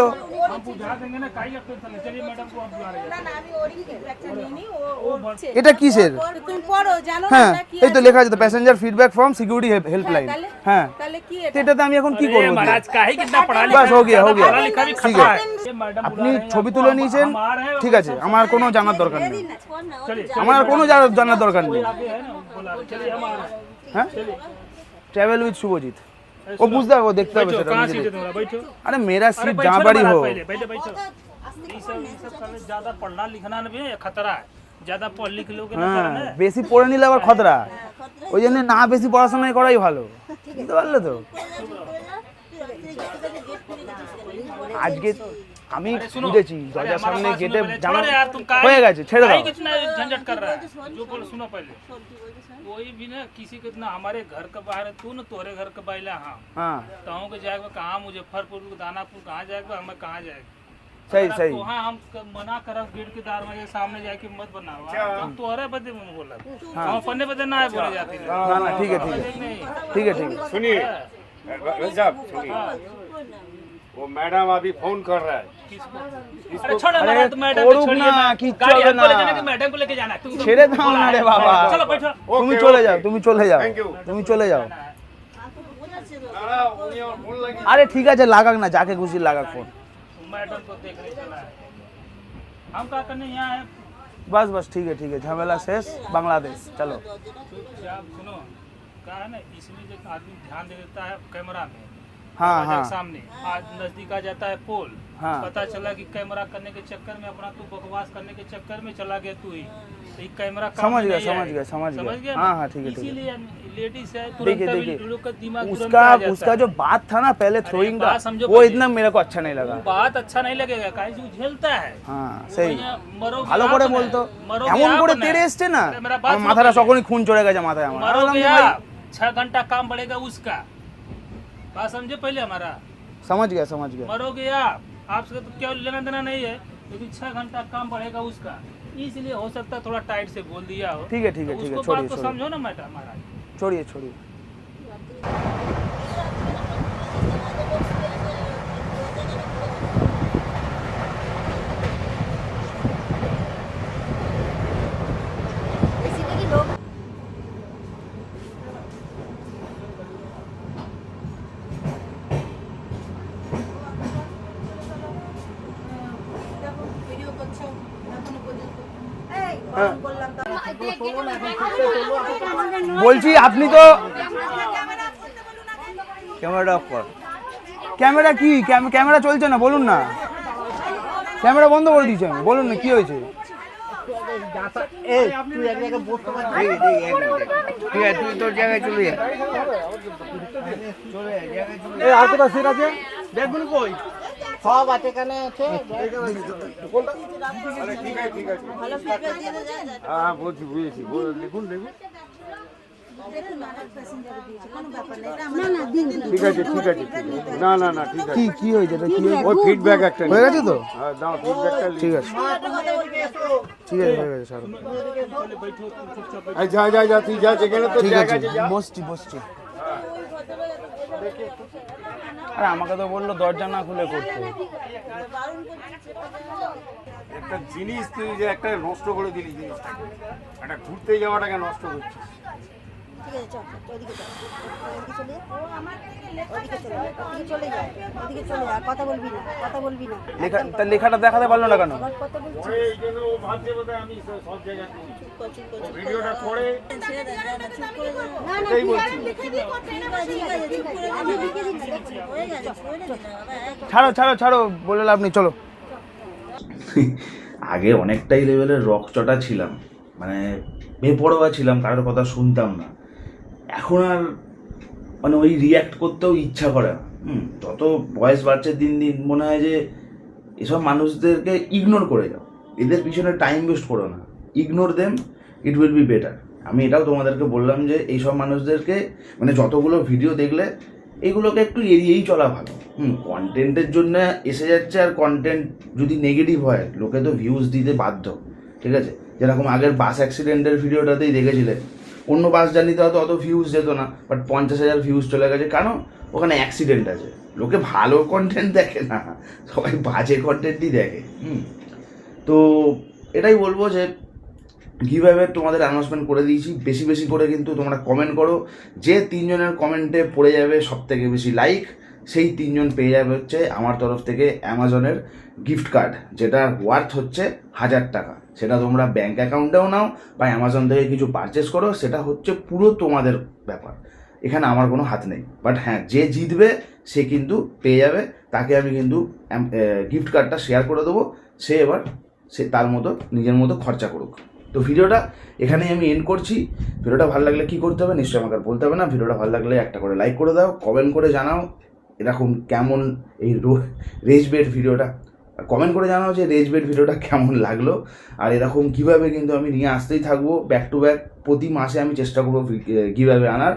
না না, আমি ওরই ফিডব্যাকটা নিয়ে নিই, ও হচ্ছে। এটা কিসের? তুমি পড়ো, জানো না হ্যাঁ এটা কি এই তো আছে? লেখা আছে তো, passenger feedback from security helpline. তাহলে- হ্যাঁ তাহলে কি তো এটা? এটাতে আমি এখন কি করবো? महाराज का ही कितना पढ़ा বাস हो गया, हो गया, लिखा भी ঠিক खतरा আছে। है। मैडम আপনি ছবি তুলে নিয়েছেন, ঠিক আছে, আমার কোনো জানার দরকার নেই, আমার আর কোনো জানার দরকার নেই। चलिए हम आ रहे हैं। হ্যাঁ ট্রাভেল উইথ শুভজিৎ, ও বুঝতে হবে, ও দেখতে হবে সেটা कहाँ নিজে सीट है দেখতে। तुम्हारा? बैठो আরে মেরা अरे সিট बैठो जहाँ ना बड़ी महाराज, हो। पहले बैठो बैठो ये सब करने ज्यादा पढ़ना लिखना भी खतरा है, ज्यादा पढ़ लिख लोगे ना হ্যাঁ करना है। বেশি পড়ে নিলে আবার খতরা, ওই জন্য না বেশি পড়াশোনা করাই ভালো, বুঝতে পারলে তো। আজকে আমি বুঝেছি, দরজার সামনে গেটে জানা यार तुम काहे- হয়ে গেছে, ছেড়ে দাও। काहे कितना झंझट कर रहा है, जो बोल सुनो पहले, कोई भी ना किसी को इतना हमारे घर का बाहर है, तू ना तोरे घर का बाहर हाँ हाँ ताऊ के जाएगा कहाँ, मुजफ्फरपुर दानापुर कहाँ जाएगा, हमें कहाँ जाएगा? सही अगर सही, वहाँ हम मना करब गेट के दरवाजे के सामने जाके मत बनाओ, हम तोहरे बदे में बोला, हम अपने बदे ना है बोले जाती है। ना ना ठीक है ठीक है नहीं ठीक है ठीक है। सुनिए साहब सुनिए, वो मैडम अभी फोन कर रहा है। अरे छोड़ो अरे ना, तो मैडम को छोड़ो छोड़िए ना, ना, कि गाड़ी चलो हमको ले ना। जाना कि मैडम को लेके जाना है? तुम ছেড়ে দাও না রে বাবা, चलो बैठो। তুমি চলে যাও, তুমি চলে যাও, Thank you. তুমি চলে যাও। না, না, উনি আমার ফোন লাগিয়ে আরে ঠিক আছে, লাগাক না, যাকে খুশি লাগাক ফোন, मैडम को देखने चला है, हम क्या करने यहाँ है? बस बस ठीक है, झमेला शेष, बांग्लादेश चलो। आप सुनो, क्या है ना, इसमें जो आदमी ध्यान दे देता है कैमरा में, हाँ दरवाजे हाँ के सामने आज नजदीक आ जाता है पोल, हाँ। पता चला कि कैमरा करने के चक्कर में अपना तू बकवास करने के चक्कर में चला गया तू ही, तो ये कैमरा काम समझ में गया, नहीं समझ आएगा। गया, समझ गया। ना? हाँ, हाँ, ठीक है, ठीक है। इसीलिए लेडीज है देखिए, तुरंत देखिए, अभी लोग का दिमाग तुरंत उसका आ जाता उसका है। जो बात था ना पहले थ्रोइंग का, बात समझो वो पहले। इतना मेरे को अच्छा नहीं लगा। वो बात अच्छा नहीं लगेगा, काहे से वो झेलता है। হ্যাঁ সেই मरोगे ভালো आप করে ना, বলতো, मरोगे এমন आप করে ना। তেড়ে এসছে না, अरे मेरा बात আমার सुनो মাথাটা पहले। তখনই খুন চড়ে গেছে মাথায় আমার। আমি বললাম मरोगे যে ভাই, आप, 6 घंटा काम बढ़ेगा उसका, बात समझे पहले हमारा, समझ गया मरोगे आप, आपसे तो क्या लेना देना नहीं है, लेकिन 6 घंटा काम बढ़ेगा उसका, इसलिए हो सकता है थोड़ा टाइट से बोल दिया हो। ठीक है, ठीक है, तो ठीक है, उसको छोड़िए, बात को छोड़िए। समझो ना मैडम महाराज। छोड़िए छोड़िए। ভিডিও করছো এখনো পর্যন্ত। এই গরম করলাম তো। বলছি আপনি তো ক্যামেরা করতে বলুন আগে। ক্যামেরাটা অফ কর। ক্যামেরা কি ক্যামেরা চলছে না, বলুন না, ক্যামেরা বন্ধ করে দিয়েছি আমি, বলুন না কি হয়েছে। ঠিক আছে তুই তোর জায়গায় চলে যা আর কোথায় সিট আছে ব্যাগগুলো কই সব আছে এখানে আছে ভালো ফিডব্যাক দিয়ে হ্যাঁ বলছি বুঝেছি লিখুন ঠিক আছে না ঠিক আছে কি হয়েছে এটা? কি ওই ফিডব্যাক একটা হয়ে গেছে তো? হ্যাঁ দাও ফিডব্যাকটা ঠিক আছে ঠিক আছে হয়ে গেছে সারো। যা তুই যা যেখানে তো ঠিক জায়গা আছে আছে যা বসছি। আরে আমাকে তো বললো দরজা না খুলে করতে। একটা জিনিস তুই যে একটা নষ্ট করে দিলি জিনিসটাকে একটা ঘুরতে যাওয়াটাকে নষ্ট করছিস লেখাটা দেখাতে পারলো না কেন? এই জন্য ও ভাবছে বোধহয় আমি সব জায়গায় ভিডিওটা করে এটাই বলছি ছাড়ো বলে লাভ নেই, চলো। আগে অনেকটাই লেভেলের রকচটা ছিলাম, মানে বেপরোয়া ছিলাম, কারোর কথা শুনতাম না। এখন আর মানে ওই রিয়্যাক্ট করতেও ইচ্ছা করে না। যত বয়স বাড়ছে দিন দিন মনে হয় যে এসব মানুষদেরকে ইগনোর করে যাও, এদের পিছনে টাইম ওয়েস্ট করো না, ignore them, it will be better. আমি এটাও তোমাদেরকে বললাম যে এইসব মানুষদেরকে মানে যতগুলো ভিডিও দেখলে এগুলোকে একটু এড়িয়েই চলা ভালো। কন্টেন্টের জন্য এসে যাচ্ছে, আর কন্টেন্ট যদি নেগেটিভ হয় লোকে তো ভিউজ দিতে বাধ্য, ঠিক আছে? যেরকম আগের বাস অ্যাক্সিডেন্টের ভিডিওটাতেই দেখেছিলেন, অন্য বাস জার্নিতে হয়তো অত ভিউজ যেত না, বাট 50,000 ভিউজ চলে গেছে। কেন? ওখানে অ্যাক্সিডেন্ট আছে। লোকে ভালো কন্টেন্ট দেখে না, সবাই বাজে কন্টেন্টই দেখে। তো এটাই বলবো যে গিভঅ্যাওয়ে তোমাদের অ্যানাউন্সমেন্ট করে দিয়েছি, বেশি বেশি করে কিন্তু তোমরা কমেন্ট করো। যে 3 জনের কমেন্টে পড়ে যাবে সব থেকে বেশি লাইক, সেই 3 জন পেয়ে যাবে হচ্ছে আমার তরফ থেকে অ্যামাজনের গিফট কার্ড, যেটার ওয়ার্থ হচ্ছে 1000 টাকা। সেটা তোমরা ব্যাঙ্ক অ্যাকাউন্টেও নাও বা অ্যামাজন থেকে কিছু পারচেস করো, সেটা হচ্ছে পুরো তোমাদের ব্যাপার, এখানে আমার কোনো হাত নেই। বাট হ্যাঁ, যে জিতবে সে কিন্তু পেয়ে যাবে, তাকে আমি কিন্তু গিফট কার্ডটা শেয়ার করে দেবো, সে এবার সে তার মতো নিজের মতো খরচা করুক। তো ভিডিওটা এখানেই আমি এন্ড করছি। ভিডিওটা ভালো লাগলে কী করতে হবে নিশ্চয়ই আমাকে আর বলতে হবে না। ভিডিওটা ভালো লাগলে একটা করে লাইক করে দাও, কমেন্ট করে জানাও এরকম কেমন এই রেজ বেড ভিডিওটা, কমেন্ট করে জানাও যে রেজ বেড ভিডিওটা কেমন লাগলো। আর এরকম কীভাবে কিন্তু আমি নিয়ে আসতেই থাকবো ব্যাক টু ব্যাক, প্রতি মাসে আমি চেষ্টা করবো কীভাবে আনার।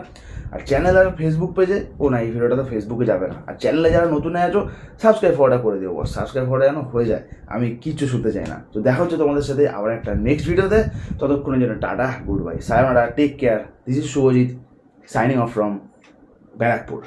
আর চ্যানেল আর ফেসবুক পেজে না, এই ভিডিওটা তো ফেসবুকে যাবে না। আর চ্যানেলে যারা নতুন আছো সাবস্ক্রাইব করাটা করে দেবো, সাবস্ক্রাইব করা যেন হয়ে যায়, আমি কিচ্ছু শুনতে চাই না। তো দেখা হচ্ছে তোমাদের সাথে আবার একটা নেক্সট ভিডিওতে, ততক্ষণের জন্য টাটা, গুড বাই, সায়োনারা, take care. This is Shubhajit signing off from Barrackpore.